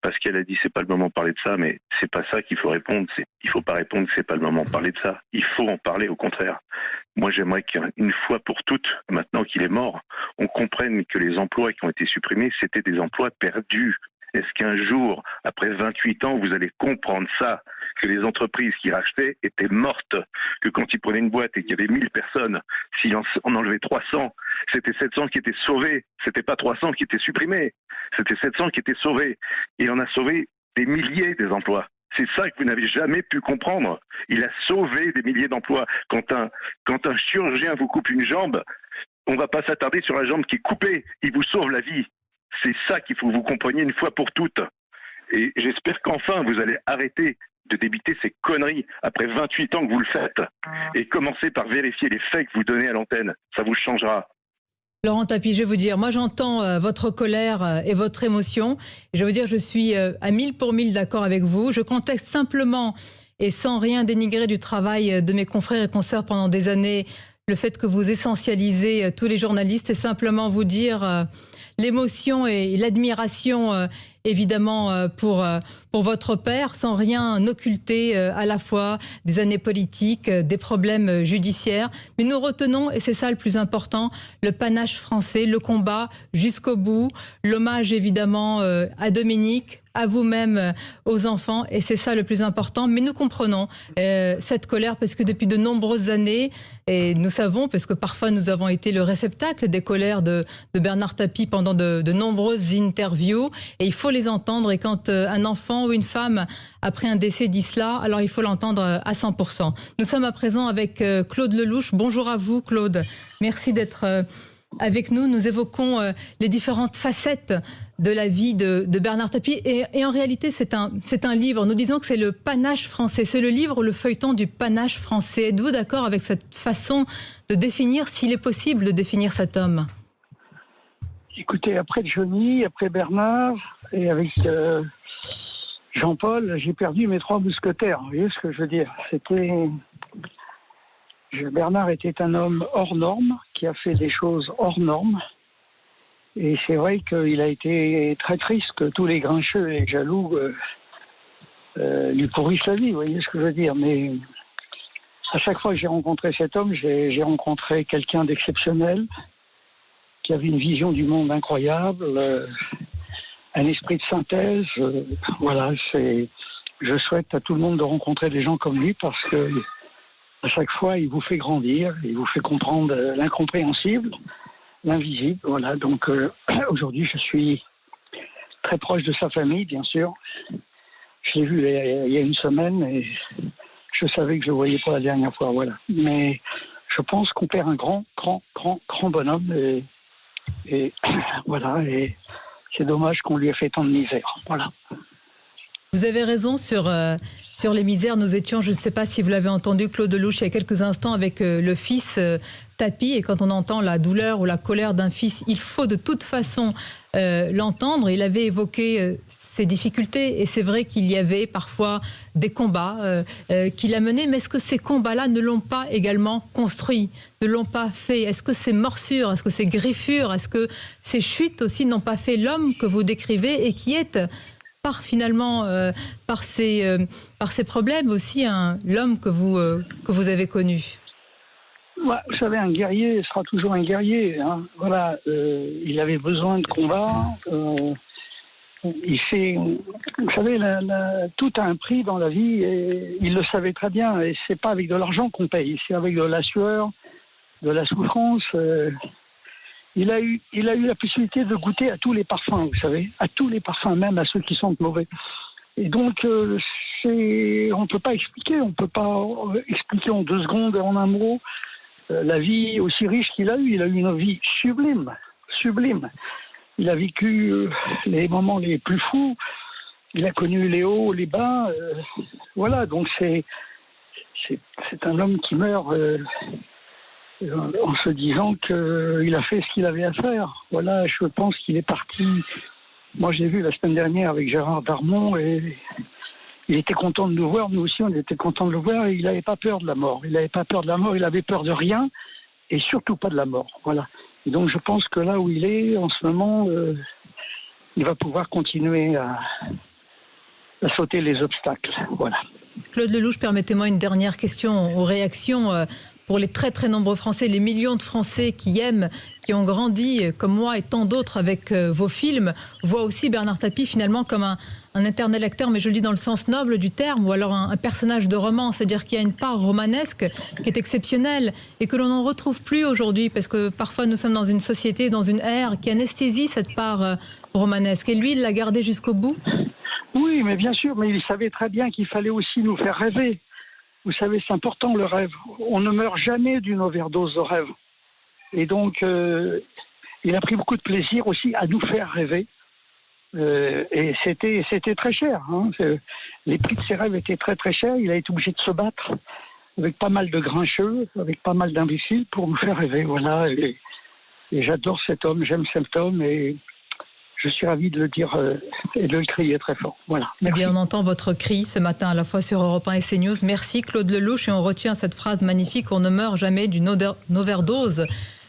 Speaker 7: Parce qu'elle a dit « C'est pas le moment de parler de ça », mais c'est pas ça qu'il faut répondre. Il faut pas répondre « C'est pas le moment de parler de ça ». Il faut en parler, au contraire. Moi, j'aimerais qu'une fois pour toutes, maintenant qu'il est mort, on comprenne que les emplois qui ont été supprimés, c'était des emplois perdus. Est-ce qu'un jour, après 28 ans, vous allez comprendre ça, que les entreprises qui rachetaient étaient mortes, que quand ils prenaient une boîte et qu'il y avait 1000 personnes, si on enlevait 300, c'était 700 qui étaient sauvés, c'était pas 300 qui étaient supprimés, c'était 700 qui étaient sauvés. Et on a sauvé des milliers des emplois. C'est ça que vous n'avez jamais pu comprendre. Il a sauvé des milliers d'emplois. Quand un chirurgien vous coupe une jambe, on ne va pas s'attarder sur la jambe qui est coupée, il vous sauve la vie. C'est ça qu'il faut que vous compreniez une fois pour toutes. Et j'espère qu'enfin vous allez arrêter de débiter ces conneries après 28 ans que vous le faites et commencer par vérifier les faits que vous donnez à l'antenne. Ça vous changera.
Speaker 1: Laurent Tapie, je vais vous dire, moi j'entends votre colère et votre émotion. Et je vais vous dire, je suis à 1000 pour 1000 d'accord avec vous. Je conteste simplement, et sans rien dénigrer du travail de mes confrères et consoeurs pendant des années, le fait que vous essentialisez tous les journalistes et simplement vous dire l'émotion et l'admiration évidemment pour votre père, sans rien occulter à la fois des années politiques, des problèmes judiciaires. Mais nous retenons, et c'est ça le plus important, le panache français, le combat jusqu'au bout, l'hommage évidemment à Dominique, à vous-même, aux enfants, et c'est ça le plus important. Mais nous comprenons cette colère parce que depuis de nombreuses années, et nous savons, parce que parfois nous avons été le réceptacle des colères de Bernard Tapie pendant de nombreuses interviews, et il faut les entendre. Et quand un enfant ou une femme, après un décès, dit cela, alors il faut l'entendre à 100%. Nous sommes à présent avec Claude Lelouch. Bonjour à vous, Claude. Merci d'être avec nous. Nous évoquons les différentes facettes de la vie de Bernard Tapie. Et en réalité, c'est un livre. Nous disons que c'est le panache français. C'est le livre, le feuilleton du panache français. Êtes-vous d'accord avec cette façon de définir, s'il est possible de définir cet homme ?
Speaker 8: Écoutez, après Johnny, après Bernard, et avec Jean-Paul, j'ai perdu mes 3 mousquetaires. Vous voyez ce que je veux dire ? Bernard était un homme hors norme, qui a fait des choses hors normes. Et c'est vrai qu'il a été très triste que tous les grincheux et les jaloux lui pourrissent la vie, vous voyez ce que je veux dire. Mais à chaque fois que j'ai rencontré cet homme, j'ai rencontré quelqu'un d'exceptionnel, qui avait une vision du monde incroyable, un esprit de synthèse. Voilà, je souhaite à tout le monde de rencontrer des gens comme lui parce que à chaque fois, il vous fait grandir, il vous fait comprendre l'incompréhensible, l'invisible. Voilà, donc aujourd'hui, je suis très proche de sa famille, bien sûr. Je l'ai vu il y a une semaine et je savais que je le voyais pour la dernière fois. Voilà. Mais je pense qu'on perd un grand bonhomme et voilà. Et c'est dommage qu'on lui ait fait tant de misère. Voilà.
Speaker 1: Vous avez raison sur les misères. Nous étions, je ne sais pas si vous l'avez entendu, Claude Lelouch, il y a quelques instants avec le fils Tapie. Et quand on entend la douleur ou la colère d'un fils, il faut de toute façon l'entendre. Il avait évoqué ses difficultés. Et c'est vrai qu'il y avait parfois des combats qu'il a menés. Mais est-ce que ces combats-là ne l'ont pas également construit, ne l'ont pas fait? Est-ce que ces morsures, est-ce que ces griffures, est-ce que ces chutes aussi n'ont pas fait l'homme que vous décrivez et qui est finalement, par ces problèmes aussi, l'homme que vous avez connu?
Speaker 8: Ouais, vous savez, un guerrier sera toujours un guerrier. Hein. Voilà, il avait besoin de combat. Vous savez, tout a un prix dans la vie et il le savait très bien. Et c'est pas avec de l'argent qu'on paye, c'est avec de la sueur, de la souffrance. Il a eu la possibilité de goûter à tous les parfums, vous savez, à tous les parfums, même à ceux qui sentent mauvais. Et donc, on ne peut pas expliquer. On ne peut pas expliquer en 2 secondes et en un mot la vie aussi riche qu'il a eue. Il a eu une vie sublime, sublime. Il a vécu les moments les plus fous. Il a connu les hauts, les bas. Voilà, donc c'est un homme qui meurt en se disant qu'il a fait ce qu'il avait à faire. Voilà, je pense qu'il est parti. Moi, j'ai vu la semaine dernière avec Gérard Darmon et il était content de nous voir. Nous aussi, on était contents de le voir et il n'avait pas peur de la mort. Il n'avait pas peur de la mort, il avait peur de rien et surtout pas de la mort. Voilà. Et donc, je pense que là où il est, en ce moment, il va pouvoir continuer à sauter les obstacles. Voilà.
Speaker 1: Claude Lelouch, permettez-moi une dernière question aux réactions. Pour les très très nombreux Français, les millions de Français qui aiment, qui ont grandi comme moi et tant d'autres avec vos films, voient aussi Bernard Tapie finalement comme un éternel acteur, mais je le dis dans le sens noble du terme, ou alors un personnage de roman, c'est-à-dire qu'il y a une part romanesque qui est exceptionnelle et que l'on n'en retrouve plus aujourd'hui, parce que parfois nous sommes dans une société, dans une ère qui anesthésie cette part romanesque. Et lui, il l'a gardé jusqu'au bout.
Speaker 8: Oui, mais bien sûr, mais il savait très bien qu'il fallait aussi nous faire rêver. Vous savez, c'est important le rêve. On ne meurt jamais d'une overdose de rêve. Et donc, il a pris beaucoup de plaisir aussi à nous faire rêver. Et c'était très cher. Hein. Les prix de ses rêves étaient très très chers. Il a été obligé de se battre avec pas mal de grincheux, avec pas mal d'imbéciles pour nous faire rêver. Voilà. Et j'adore cet homme, j'aime cet homme et je suis ravi de le dire et de le crier très fort. Voilà.
Speaker 1: Eh bien, on entend votre cri ce matin à la fois sur Europe 1 et CNews. Merci Claude Lelouch et on retient cette phrase magnifique, on ne meurt jamais d'une overdose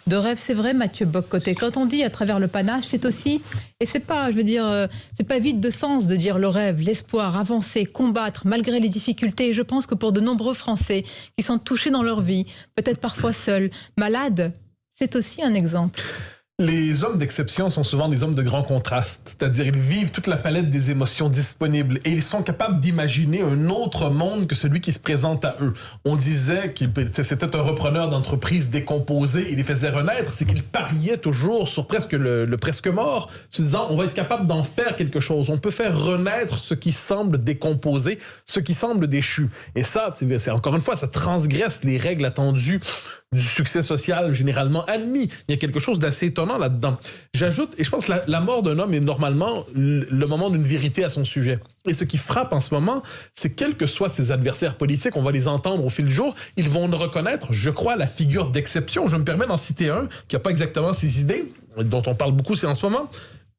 Speaker 1: de rêve. C'est vrai, Mathieu Bock-Côté. Quand on dit à travers le panache, c'est aussi, et c'est pas, je veux dire, c'est pas vide de sens de dire le rêve, l'espoir, avancer, combattre malgré les difficultés. Et je pense que pour de nombreux Français qui sont touchés dans leur vie, peut-être parfois seuls, malades, c'est aussi un exemple.
Speaker 3: Les hommes d'exception sont souvent des hommes de grand contraste, c'est-à-dire ils vivent toute la palette des émotions disponibles et ils sont capables d'imaginer un autre monde que celui qui se présente à eux. On disait qu'il c'était un repreneur d'entreprise décomposé, il les faisait renaître, c'est qu'il pariait toujours sur presque le presque mort, se disant on va être capable d'en faire quelque chose, on peut faire renaître ce qui semble décomposé, ce qui semble déchu. Et ça, c'est encore une fois, ça transgresse les règles attendues du succès social généralement admis. Il y a quelque chose d'assez étonnant là-dedans. J'ajoute, et je pense que la mort d'un homme est normalement le moment d'une vérité à son sujet. Et ce qui frappe en ce moment, c'est quels que soient ses adversaires politiques, on va les entendre au fil du jour, ils vont reconnaître, je crois, la figure d'exception. Je me permets d'en citer un qui n'a pas exactement ces idées, dont on parle beaucoup en ce moment.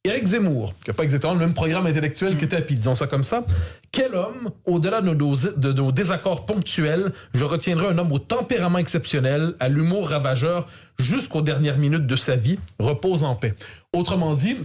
Speaker 3: Éric Zemmour, qui n'a pas exactement le même programme intellectuel que Tapie, disons ça comme ça. Quel homme, au-delà de nos désaccords ponctuels, je retiendrai un homme au tempérament exceptionnel, à l'humour ravageur, jusqu'aux dernières minutes de sa vie, repose en paix. Autrement dit,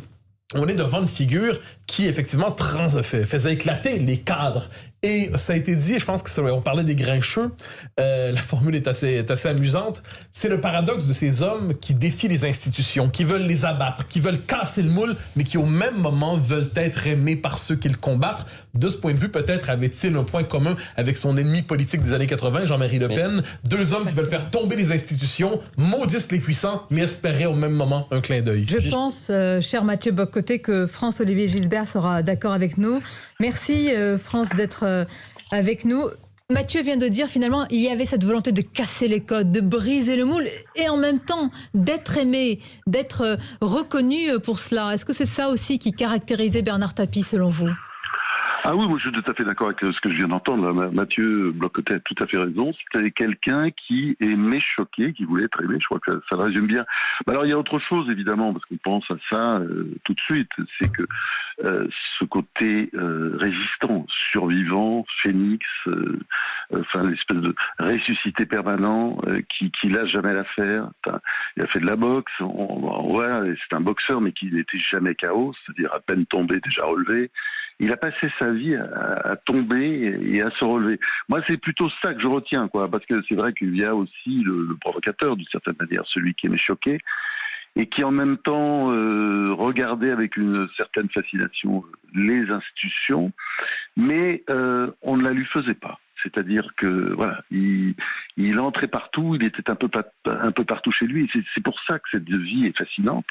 Speaker 3: on est devant une figure qui, effectivement, faisait éclater les cadres. Et ça a été dit, je pense qu'on parlait des grincheux, la formule est assez amusante, c'est le paradoxe de ces hommes qui défient les institutions, qui veulent les abattre, qui veulent casser le moule, mais qui au même moment veulent être aimés par ceux qu'ils combattent. De ce point de vue, peut-être avait-il un point commun avec son ennemi politique des années 80, Jean-Marie Le Pen, deux hommes qui veulent faire tomber les institutions, maudissent les puissants, mais espérer au même moment un clin d'œil.
Speaker 1: Je pense, cher Mathieu Bock-Côté, que France-Olivier Gisbert sera d'accord avec nous. Merci France d'être avec nous. Mathieu vient de dire finalement il y avait cette volonté de casser les codes, de briser le moule et en même temps d'être aimé, d'être reconnu pour cela. Est-ce que c'est ça aussi qui caractérisait Bernard Tapie selon vous ?
Speaker 9: Ah oui, moi je suis tout à fait d'accord avec ce que je viens d'entendre. Mathieu Bock-Côté a tout à fait raison. C'était quelqu'un qui aimait choquer, qui voulait être aimé. Je crois que ça le résume bien. Alors il y a autre chose évidemment, parce qu'on pense à ça tout de suite. C'est que ce côté résistant, survivant, phénix, enfin l'espèce de ressuscité permanent qui lâche jamais l'affaire. Il a fait de la boxe. Voilà, c'est un boxeur, mais qui n'était jamais KO, c'est-à-dire à peine tombé, déjà relevé. Il a passé sa vie à tomber et à se relever. Moi, c'est plutôt ça que je retiens, quoi, parce que c'est vrai qu'il y a aussi le provocateur, d'une certaine manière, celui qui aimait choquer, et qui en même temps regardait avec une certaine fascination les institutions, mais on ne la lui faisait pas. C'est-à-dire que voilà, il entrait partout, il était un peu partout chez lui. C'est pour ça que cette vie est fascinante.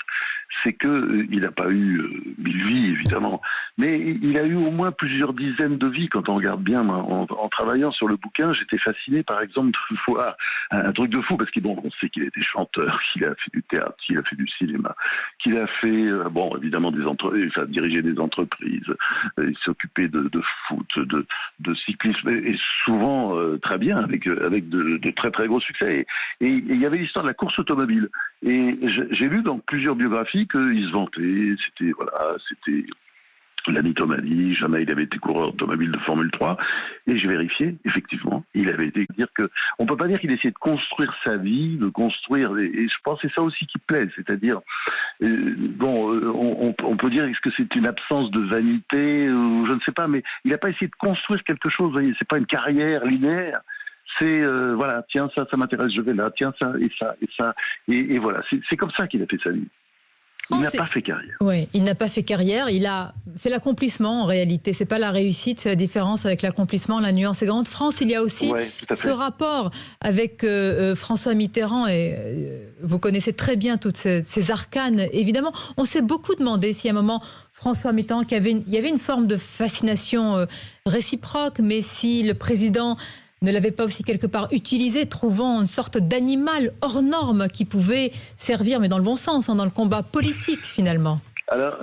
Speaker 9: C'est que il n'a pas eu 1000 vies évidemment, mais il a eu au moins plusieurs dizaines de vies. Quand on regarde bien, moi, en travaillant sur le bouquin, j'étais fasciné par exemple de voir un truc de fou, parce qu'on sait qu'il était chanteur, qu'il a fait du théâtre, qu'il a fait du cinéma, qu'il a fait évidemment diriger des entreprises, il s'occupait de foot, de cyclisme, et souvent très bien, avec de très très gros succès. Et il y avait l'histoire de la course automobile. Et j'ai lu dans plusieurs biographies qu'il se vantait, c'était la mythomanie, jamais il avait été coureur automobile de Formule 3, et j'ai vérifié, effectivement, il avait été dire que, on peut pas dire qu'il essayait de construire sa vie, et je pense que c'est ça aussi qui plaît, c'est-à-dire, on peut dire, est-ce que c'est une absence de vanité, ou je ne sais pas, mais il n'a pas essayé de construire quelque chose, vous voyez, c'est pas une carrière linéaire. C'est tiens, ça m'intéresse, je vais là, tiens, ça, et voilà, c'est comme ça qu'il a fait sa vie. Il n'a pas fait carrière.
Speaker 1: Oui, il n'a pas fait carrière. C'est l'accomplissement en réalité. C'est pas la réussite, c'est la différence avec l'accomplissement. La nuance est grande. France, il y a aussi ce rapport avec François Mitterrand, et vous connaissez très bien toutes ces arcanes. Évidemment, on s'est beaucoup demandé si à un moment François Mitterrand, il y avait une forme de fascination réciproque, mais si le président ne l'avait pas aussi quelque part utilisé, trouvant une sorte d'animal hors norme qui pouvait servir, mais dans le bon sens, dans le combat politique finalement.
Speaker 9: Alors,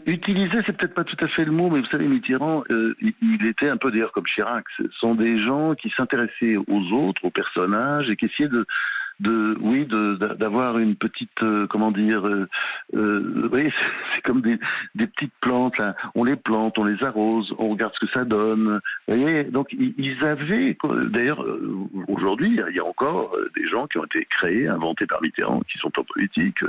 Speaker 9: utiliser, c'est peut-être pas tout à fait le mot, mais vous savez, Mitterrand, il était un peu d'ailleurs comme Chirac. Ce sont des gens qui s'intéressaient aux autres, aux personnages, et qui essayaient d'avoir une petite, c'est comme des petites plantes, là. On les plante, on les arrose, on regarde ce que ça donne. Vous voyez, donc ils avaient, d'ailleurs, aujourd'hui, il y a encore des gens qui ont été créés, inventés par Mitterrand, qui sont en politique,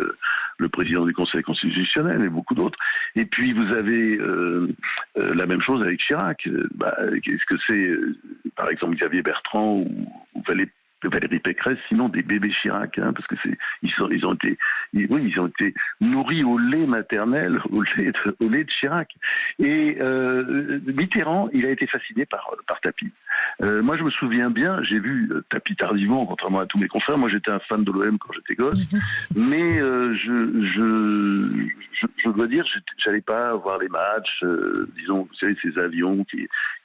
Speaker 9: le président du Conseil constitutionnel et beaucoup d'autres. Et puis vous avez la même chose avec Chirac. Qu'est-ce que c'est, par exemple, Xavier Bertrand ou Valérie Pécresse, sinon des bébés Chirac, parce que ils ont été nourris au lait maternel, au lait de Chirac. Et Mitterrand, il a été fasciné par Tapie. Moi, je me souviens bien, j'ai vu Tapie tardivement, contrairement à tous mes confrères. Moi, j'étais un fan de l'OM quand j'étais gosse, mais je dois dire, j'allais pas voir les matchs, disons, vous savez, ces avions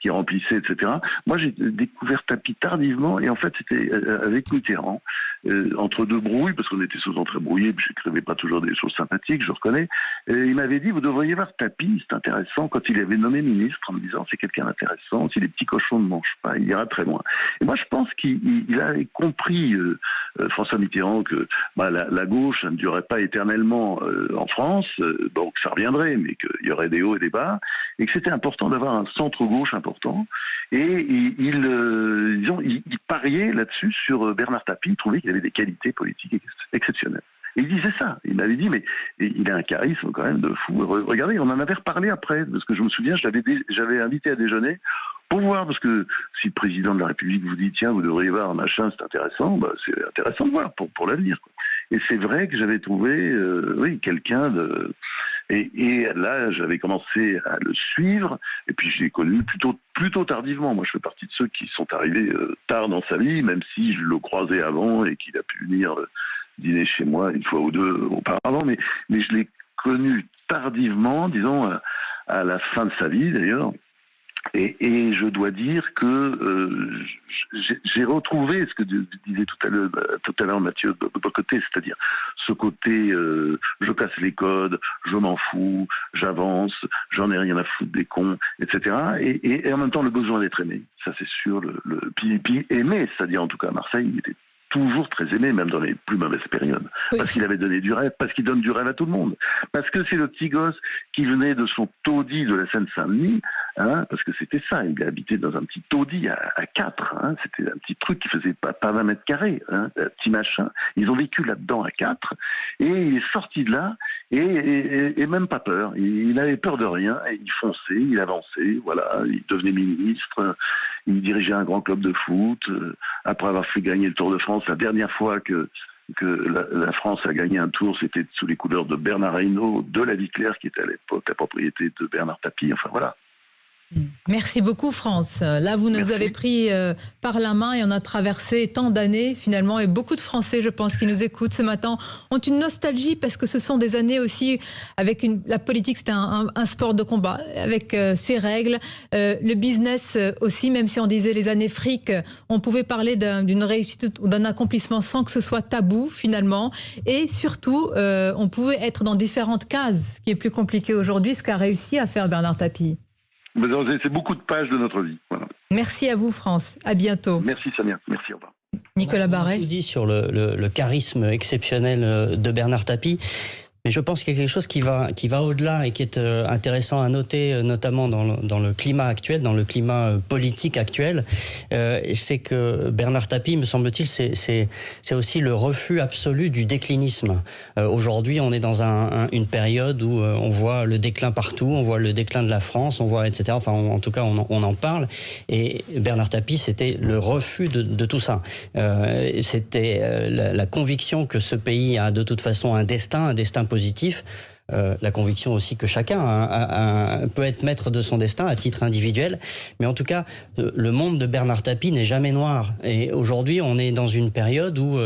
Speaker 9: qui remplissaient, etc. Moi, j'ai découvert Tapie tardivement, et en fait, c'était avec Mitterrand, entre deux brouilles, parce qu'on était souvent très brouillés, puis j'écrivais pas toujours des choses sympathiques, je reconnais. Et il m'avait dit, vous devriez voir Tapie, c'est intéressant, quand il avait nommé ministre, en me disant, c'est quelqu'un d'intéressant, si les petits cochons ne mangent pas, il ira très loin. Et moi, je pense qu'il a compris, François Mitterrand, que la gauche ne durerait pas éternellement en France, donc ça reviendrait, mais qu'il y aurait des hauts et des bas, et que c'était important d'avoir un centre-gauche important. Et il pariait là-dessus sur Bernard Tapie. Il trouvait qu'il avait des qualités politiques exceptionnelles. Et il disait ça. Il m'avait dit, mais il a un charisme quand même de fou. Regardez, on en avait reparlé après, parce que je me souviens, j'avais invité à déjeuner pour voir, parce que si le président de la République vous dit, tiens, vous devriez voir un machin, c'est intéressant, c'est intéressant de voir pour l'avenir. Et c'est vrai que j'avais trouvé, quelqu'un de... Et là, j'avais commencé à le suivre, et puis je l'ai connu plutôt tardivement. Moi, je fais partie de ceux qui sont arrivés tard dans sa vie, même si je le croisais avant et qu'il a pu venir dîner chez moi une fois ou deux auparavant, mais je l'ai connu tardivement, disons, à la fin de sa vie d'ailleurs. Et je dois dire que j'ai retrouvé ce que disait tout à l'heure Mathieu de votre côté, c'est-à-dire ce côté je casse les codes, je m'en fous, j'avance, j'en ai rien à foutre des cons, etc. Et en même temps le besoin d'être aimé, ça c'est sûr, puis aimé, c'est-à-dire en tout cas à Marseille, il était toujours très aimé, même dans les plus mauvaises périodes. Oui. Parce qu'il avait donné du rêve, parce qu'il donne du rêve à tout le monde. Parce que c'est le petit gosse qui venait de son taudis de la Seine-Saint-Denis, parce que c'était ça, il habitait dans un petit taudis à 4, c'était un petit truc qui faisait pas 20 mètres carrés, un petit machin. Ils ont vécu là-dedans à 4, et il est sorti de là, et même pas peur. Il avait peur de rien, et il fonçait, il avançait, voilà, il devenait ministre, il dirigeait un grand club de foot, après avoir fait gagner le Tour de France. La dernière fois que la France a gagné un tour, c'était sous les couleurs de Bernard Hinault, de la Viclair, qui était à l'époque la propriété de Bernard Tapie. Enfin voilà.
Speaker 1: Merci beaucoup, France. Là, vous nous avez pris par la main et on a traversé tant d'années, finalement. Et beaucoup de Français, je pense, qui nous écoutent ce matin, ont une nostalgie parce que ce sont des années aussi avec la politique, c'était un sport de combat, avec ses règles. Le business aussi, même si on disait les années fric, on pouvait parler d'une réussite ou d'un accomplissement sans que ce soit tabou, finalement. Et surtout, on pouvait être dans différentes cases, ce qui est plus compliqué aujourd'hui, ce qu'a réussi à faire Bernard Tapie.
Speaker 9: C'est beaucoup de pages de notre vie. Voilà.
Speaker 1: Merci à vous, France. À bientôt.
Speaker 9: Merci, Samia. Merci, au revoir.
Speaker 1: Nicolas Barret.
Speaker 2: On a tout dit sur le charisme exceptionnel de Bernard Tapie. Mais je pense qu'il y a quelque chose qui va au-delà et qui est intéressant à noter, notamment dans le climat actuel, dans le climat politique actuel. C'est que Bernard Tapie, me semble-t-il, c'est aussi le refus absolu du déclinisme. Aujourd'hui, on est dans une période où on voit le déclin partout, on voit le déclin de la France, on voit, etc. Enfin, en tout cas, on en parle. Et Bernard Tapie, c'était le refus de tout ça. C'était la conviction que ce pays a de toute façon un destin positif. La conviction aussi que chacun peut être maître de son destin à titre individuel. Mais en tout cas, le monde de Bernard Tapie n'est jamais noir. Et aujourd'hui, on est dans une période où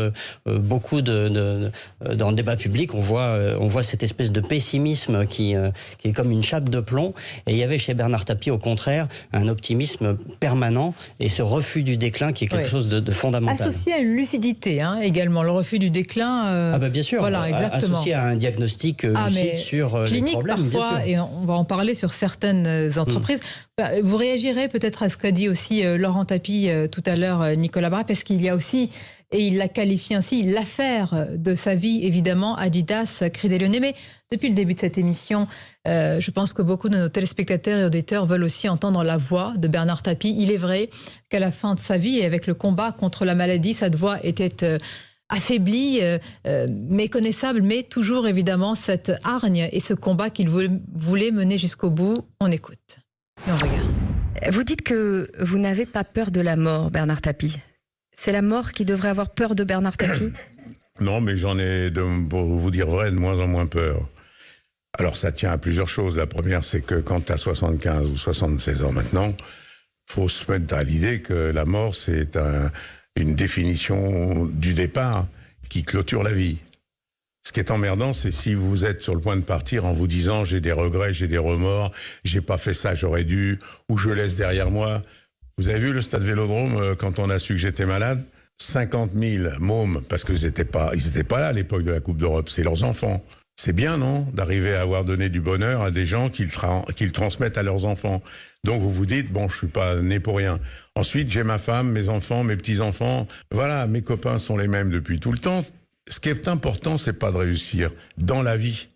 Speaker 2: beaucoup dans le débat public, on voit cette espèce de pessimisme qui est comme une chape de plomb. Et il y avait chez Bernard Tapie, au contraire, un optimisme permanent et ce refus du déclin qui est quelque chose de fondamental.
Speaker 1: Associé à une lucidité, également, le refus du déclin.
Speaker 2: Bien sûr,
Speaker 1: voilà, exactement.
Speaker 2: Associé à un diagnostic lucide sur
Speaker 1: clinique
Speaker 2: les problèmes,
Speaker 1: parfois, et on va en parler sur certaines entreprises. Vous réagirez peut-être à ce qu'a dit aussi Laurent Tapie tout à l'heure, Nicolas Barret, parce qu'il y a aussi, et il l'a qualifié ainsi, l'affaire de sa vie, évidemment, Adidas, Cris des Lyonnais. Mais depuis le début de cette émission, je pense que beaucoup de nos téléspectateurs et auditeurs veulent aussi entendre la voix de Bernard Tapie. Il est vrai qu'à la fin de sa vie, et avec le combat contre la maladie, sa voix était affaibli, méconnaissable, mais toujours évidemment cette hargne et ce combat qu'il voulait mener jusqu'au bout. On écoute et on regarde.
Speaker 10: Vous dites que vous n'avez pas peur de la mort, Bernard Tapie. C'est la mort qui devrait avoir peur de Bernard Tapie?
Speaker 11: Non, mais j'en ai, pour vous dire vrai, de moins en moins peur. Alors ça tient à plusieurs choses. La première, c'est que quand tu as 75 ou 76 ans maintenant, il faut se mettre à l'idée que la mort, c'est une définition du départ qui clôture la vie. Ce qui est emmerdant, c'est si vous êtes sur le point de partir en vous disant « j'ai des regrets, j'ai des remords, j'ai pas fait ça, j'aurais dû, ou je laisse derrière moi ». Vous avez vu le stade Vélodrome, quand on a su que j'étais malade? 50 000 mômes, parce qu'ils n'étaient pas là à l'époque de la Coupe d'Europe, c'est leurs enfants. C'est bien, non, d'arriver à avoir donné du bonheur à des gens qui le transmettent à leurs enfants. Donc vous vous dites, bon, je suis pas né pour rien. Ensuite, j'ai ma femme, mes enfants, mes petits-enfants. Voilà, mes copains sont les mêmes depuis tout le temps. Ce qui est important, c'est pas de réussir dans la vie,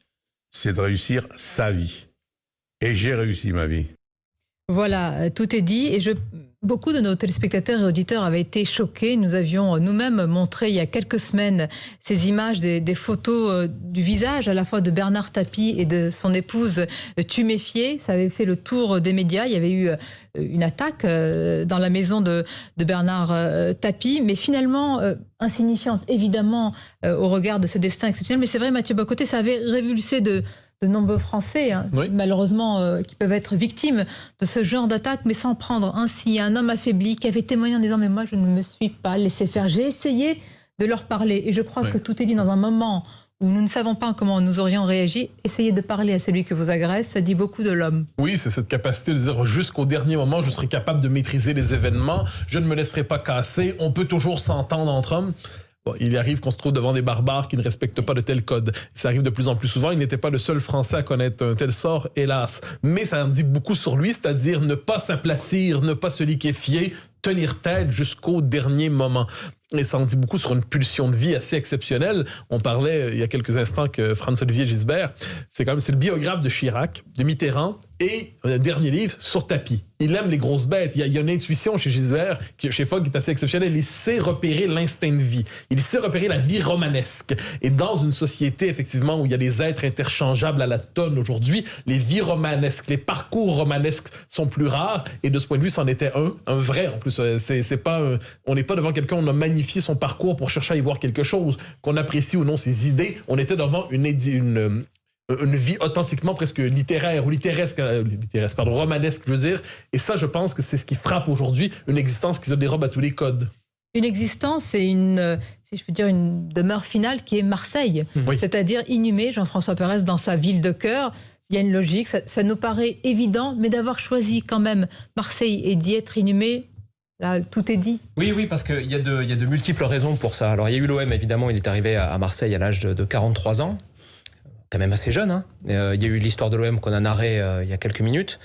Speaker 11: c'est de réussir sa vie. Et j'ai réussi ma vie.
Speaker 1: Voilà, tout est dit. Et beaucoup de nos téléspectateurs et auditeurs avaient été choqués. Nous avions nous-mêmes montré il y a quelques semaines ces images, des photos du visage à la fois de Bernard Tapie et de son épouse tuméfiée. Ça avait fait le tour des médias. Il y avait eu une attaque dans la maison de Bernard Tapie, mais finalement insignifiante, évidemment, au regard de ce destin exceptionnel. Mais c'est vrai, Mathieu Bocoté, ça avait révulsé de nombreux Français, malheureusement, qui peuvent être victimes de ce genre d'attaque, mais sans prendre ainsi un homme affaibli qui avait témoigné en disant « mais moi, je ne me suis pas laissé faire, j'ai essayé de leur parler ». Et je crois que tout est dit dans un moment où nous ne savons pas comment nous aurions réagi. Essayez de parler à celui que vous agresse, ça dit beaucoup de l'homme.
Speaker 3: Oui, c'est cette capacité de dire jusqu'au dernier moment, je serai capable de maîtriser les événements, je ne me laisserai pas casser, on peut toujours s'entendre entre hommes. Bon, il arrive qu'on se trouve devant des barbares qui ne respectent pas de tels codes. Ça arrive de plus en plus souvent. Il n'était pas le seul Français à connaître un tel sort, hélas. Mais ça en dit beaucoup sur lui, c'est-à-dire ne pas s'aplatir, ne pas se liquéfier, tenir tête jusqu'au dernier moment. Et ça en dit beaucoup sur une pulsion de vie assez exceptionnelle. On parlait il y a quelques instants que François-Olivier Gisbert, c'est le biographe de Chirac, de Mitterrand, et un dernier livre sur Tapie. Il aime les grosses bêtes. Il y a une intuition chez Gisbert, chez Fogg, qui est assez exceptionnelle. Il sait repérer l'instinct de vie. Il sait repérer la vie romanesque. Et dans une société, effectivement, où il y a des êtres interchangeables à la tonne aujourd'hui, les vies romanesques, les parcours romanesques sont plus rares. Et de ce point de vue, c'en était un vrai. En plus, c'est pas on n'est pas devant quelqu'un, on a magnifié son parcours pour chercher à y voir quelque chose, qu'on apprécie ou non ses idées. On était devant une une vie authentiquement presque littéraire ou romanesque, je veux dire. Et ça, je pense que c'est ce qui frappe aujourd'hui, une existence qui se dérobe à tous les codes.
Speaker 1: Une existence et si je peux dire, une demeure finale qui est Marseille. Oui. C'est-à-dire inhumé Jean-François Perez dans sa ville de cœur. Il y a une logique, ça nous paraît évident, mais d'avoir choisi quand même Marseille et d'y être inhumé, là, tout est dit.
Speaker 6: Oui, parce qu'il y a de multiples raisons pour ça. Alors, il y a eu l'OM, évidemment, il est arrivé à Marseille à l'âge de 43 ans. Quand même assez jeune. Hein. Il y a eu l'histoire de l'OM qu'on a narré il y a quelques minutes.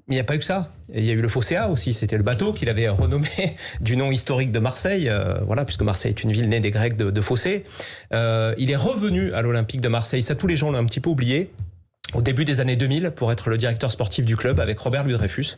Speaker 6: Mais il n'y a pas eu que ça. Il y a eu le Phocéa aussi. C'était le bateau qu'il avait renommé du nom historique de Marseille. Voilà, puisque Marseille est une ville née des Grecs de Phocée. Il est revenu à l'Olympique de Marseille. Ça, tous les gens l'ont un petit peu oublié. Au début des années 2000, pour être le directeur sportif du club avec Robert Louis Dreyfus.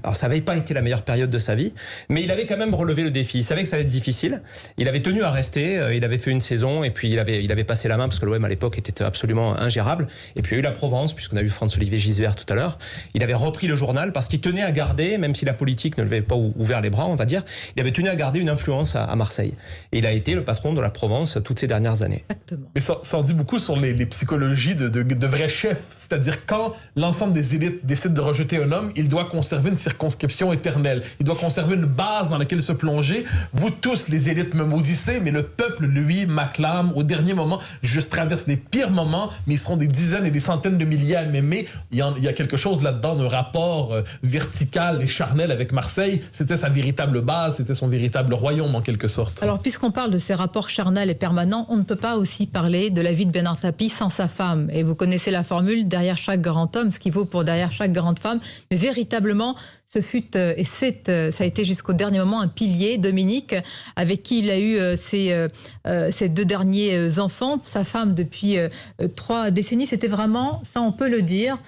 Speaker 6: Alors ça n'avait pas été la meilleure période de sa vie, mais il avait quand même relevé le défi. Il savait que ça allait être difficile. Il avait tenu à rester, il avait fait une saison et puis il avait passé la main parce que l'OM à l'époque était absolument ingérable. Et puis il y a eu la Provence, puisqu'on a vu François-Olivier Gisbert tout à l'heure. Il avait repris le journal parce qu'il tenait à garder, même si la politique ne lui avait pas ouvert les bras, on va dire, il avait tenu à garder une influence à Marseille. Et il a été le patron de la Provence toutes ces dernières années.
Speaker 1: Exactement.
Speaker 3: Mais ça en dit beaucoup sur les psychologies de vrais chefs. C'est-à-dire quand l'ensemble des élites décident de rejeter un homme, il doit conserver une circonscription éternelle. Il doit conserver une base dans laquelle se plonger. Vous tous, les élites, me maudissez, mais le peuple, lui, m'acclame. Au dernier moment, je traverse les pires moments, mais ils seront des dizaines et des centaines de milliers à m'aimer. Il y a quelque chose là-dedans d'un rapport vertical et charnel avec Marseille. C'était sa véritable base, c'était son véritable royaume, en quelque sorte.
Speaker 1: Alors, puisqu'on parle de ces rapports charnels et permanents, on ne peut pas aussi parler de la vie de Bernard Tapie sans sa femme. Et vous connaissez la formule, derrière chaque grand homme, ce qui vaut pour derrière chaque grande femme. Mais véritablement, ce fut, ça a été jusqu'au dernier moment un pilier, Dominique, avec qui il a eu ses 2 derniers enfants, sa femme depuis 3 décennies. C'était vraiment, ça on peut le dire,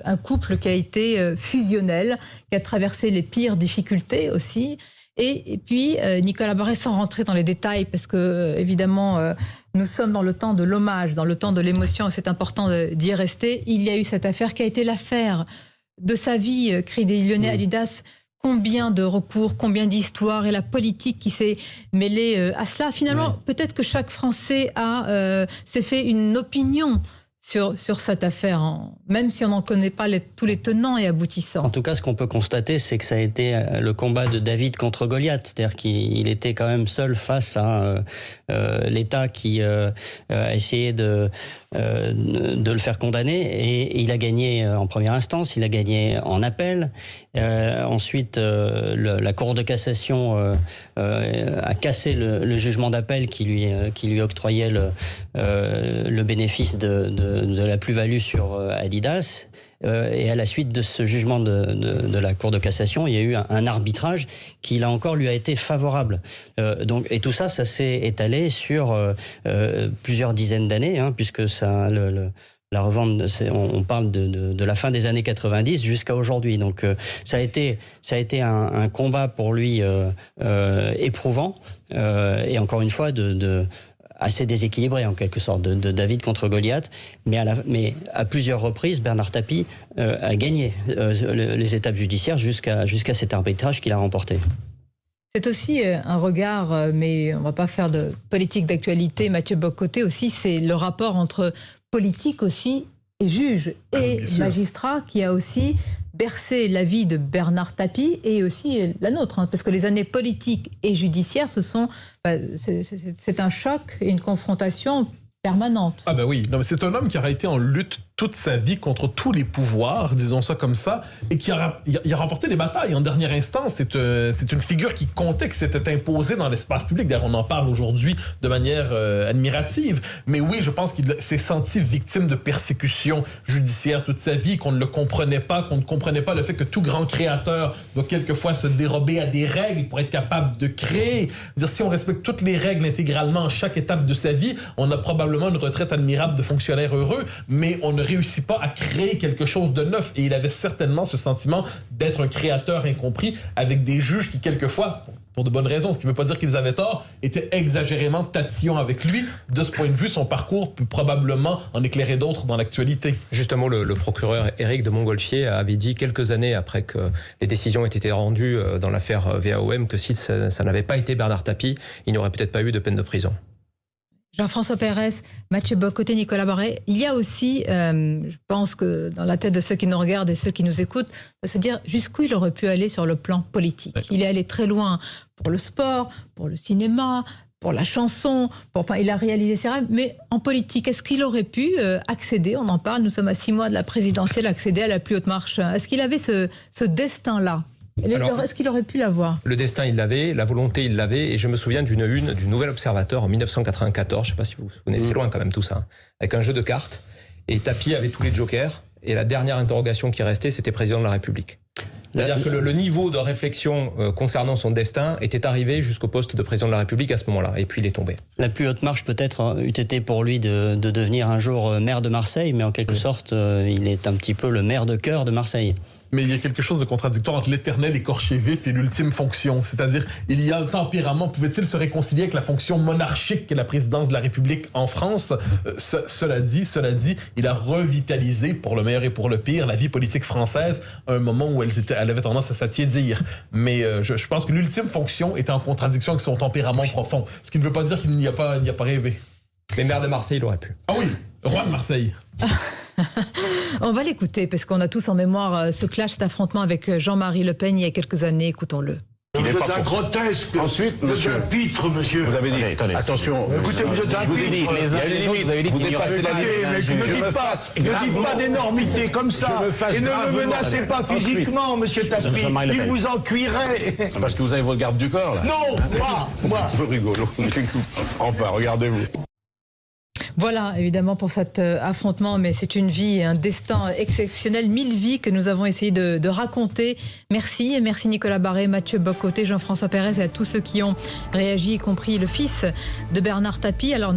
Speaker 1: un couple qui a été fusionnel, qui a traversé les pires difficultés aussi. Et puis, Nicolas Barré, sans rentrer dans les détails, parce que évidemment, nous sommes dans le temps de l'hommage, dans le temps de l'émotion, et c'est important d'y rester. Il y a eu cette affaire qui a été l'affaire de sa vie, Crédit Lyonnais, Adidas. Combien de recours, combien d'histoires et la politique qui s'est mêlée à cela. Finalement, peut-être que chaque Français s'est fait une opinion sur cette affaire, même si on n'en connaît pas tous les tenants et aboutissants.
Speaker 2: En tout cas, ce qu'on peut constater, c'est que ça a été le combat de David contre Goliath. C'est-à-dire qu'il était quand même seul face à l'État qui a essayé de le faire condamner. Et il a gagné en première instance, il a gagné en appel. Ensuite, la Cour de cassation a cassé le jugement d'appel qui lui octroyait le bénéfice de la plus-value sur Adidas. Et à la suite de ce jugement de la Cour de cassation, il y a eu un arbitrage qui, là encore, lui a été favorable. Et tout ça s'est étalé sur plusieurs dizaines d'années, puisque ça... La revente, on parle de la fin des années 90 jusqu'à aujourd'hui. Donc ça a été un combat pour lui éprouvant et encore une fois assez déséquilibré en quelque sorte, de David contre Goliath. Mais à plusieurs reprises, Bernard Tapie a gagné les étapes judiciaires jusqu'à cet arbitrage qu'il a remporté.
Speaker 1: C'est aussi un regard, mais on ne va pas faire de politique d'actualité, Mathieu Bock-Côté aussi, c'est le rapport entre politique aussi et juge et magistrat qui a aussi bercé la vie de Bernard Tapie et aussi la nôtre, parce que les années politiques et judiciaires, c'est un choc et une confrontation permanente.
Speaker 3: Ah ben oui, non, mais c'est un homme qui aura été en lutte toute sa vie contre tous les pouvoirs, disons ça comme ça, et qui a remporté des batailles en dernière instance. C'est une figure qui comptait, qui s'était imposée dans l'espace public. D'ailleurs, on en parle aujourd'hui de manière admirative. Mais oui, je pense qu'il s'est senti victime de persécutions judiciaires toute sa vie, qu'on ne le comprenait pas, qu'on ne comprenait pas le fait que tout grand créateur doit quelquefois se dérober à des règles pour être capable de créer. Dire, si on respecte toutes les règles intégralement à chaque étape de sa vie, on a probablement une retraite admirable de fonctionnaire heureux, mais on ne réussit pas à créer quelque chose de neuf. Et il avait certainement ce sentiment d'être un créateur incompris avec des juges qui, quelquefois, pour de bonnes raisons, ce qui ne veut pas dire qu'ils avaient tort, étaient exagérément tatillons avec lui. De ce point de vue, son parcours peut probablement en éclairer d'autres dans l'actualité.
Speaker 6: Justement, le procureur Éric de Montgolfier avait dit quelques années après que les décisions aient été rendues dans l'affaire VAOM que si ça n'avait pas été Bernard Tapie, il n'y aurait peut-être pas eu de peine de prison.
Speaker 1: Jean-François Pérez, Mathieu Bock-Côté, Nicolas Barré, il y a aussi, je pense que dans la tête de ceux qui nous regardent et ceux qui nous écoutent, de se dire jusqu'où il aurait pu aller sur le plan politique. Il est allé très loin pour le sport, pour le cinéma, pour la chanson, enfin il a réalisé ses rêves, mais en politique, est-ce qu'il aurait pu accéder, on en parle, nous sommes à 6 mois de la présidentielle, accéder à la plus haute marche? Est-ce qu'il avait ce destin-là? Est-ce qu'il aurait pu l'avoir?
Speaker 6: Le destin, il l'avait, la volonté, il l'avait, et je me souviens d'une une du Nouvel Observateur en 1994, je ne sais pas si vous vous souvenez, c'est loin quand même tout ça, avec un jeu de cartes, et Tapie avait tous les jokers, et la dernière interrogation qui restait, c'était président de la République. C'est-à-dire que le niveau de réflexion concernant son destin était arrivé jusqu'au poste de président de la République à ce moment-là, et puis il est tombé. La plus haute marche peut-être eût été pour lui de devenir un jour maire de Marseille, mais en quelque sorte, il est un petit peu le maire de cœur de Marseille. Mais il y a quelque chose de contradictoire entre l'éternel écorché vif et l'ultime fonction. C'est-à-dire, il y a un tempérament. Pouvait-il se réconcilier avec la fonction monarchique qu'est la présidence de la République en France? Cela dit, il a revitalisé, pour le meilleur et pour le pire, la vie politique française à un moment où elle avait tendance à s'attiédir. Mais je pense que l'ultime fonction était en contradiction avec son tempérament profond. Ce qui ne veut pas dire qu'il n'y a pas rêvé. Mais maire de Marseille, il aurait pu. Ah oui, roi de Marseille.
Speaker 1: On va l'écouter parce qu'on a tous en mémoire ce clash, cet affrontement avec Jean-Marie Le Pen il y a quelques années. Écoutons-le.
Speaker 12: Vous êtes un grotesque. Ensuite, monsieur. Vous êtes un pitre, monsieur. Vous avez dit. Attendez. Attention. Écoutez, vous êtes un pitre.
Speaker 13: Les uns et les autres, vous avez dit qu'il n'y aurait pas
Speaker 12: ne dites pas d'énormité comme ça. Et ne me menacez pas physiquement, monsieur Tapie. Il vous en cuirait.
Speaker 13: Parce que vous avez votre garde du corps, là.
Speaker 12: Non, moi.
Speaker 13: Vous rigolo. Enfin, regardez-vous.
Speaker 1: Voilà, évidemment, pour cet affrontement, mais c'est une vie et un destin exceptionnel, 1000 vies que nous avons essayé de raconter. Merci, et merci Nicolas Barré, Mathieu Bock-Côté, Jean-François Pérez et à tous ceux qui ont réagi, y compris le fils de Bernard Tapie. Alors,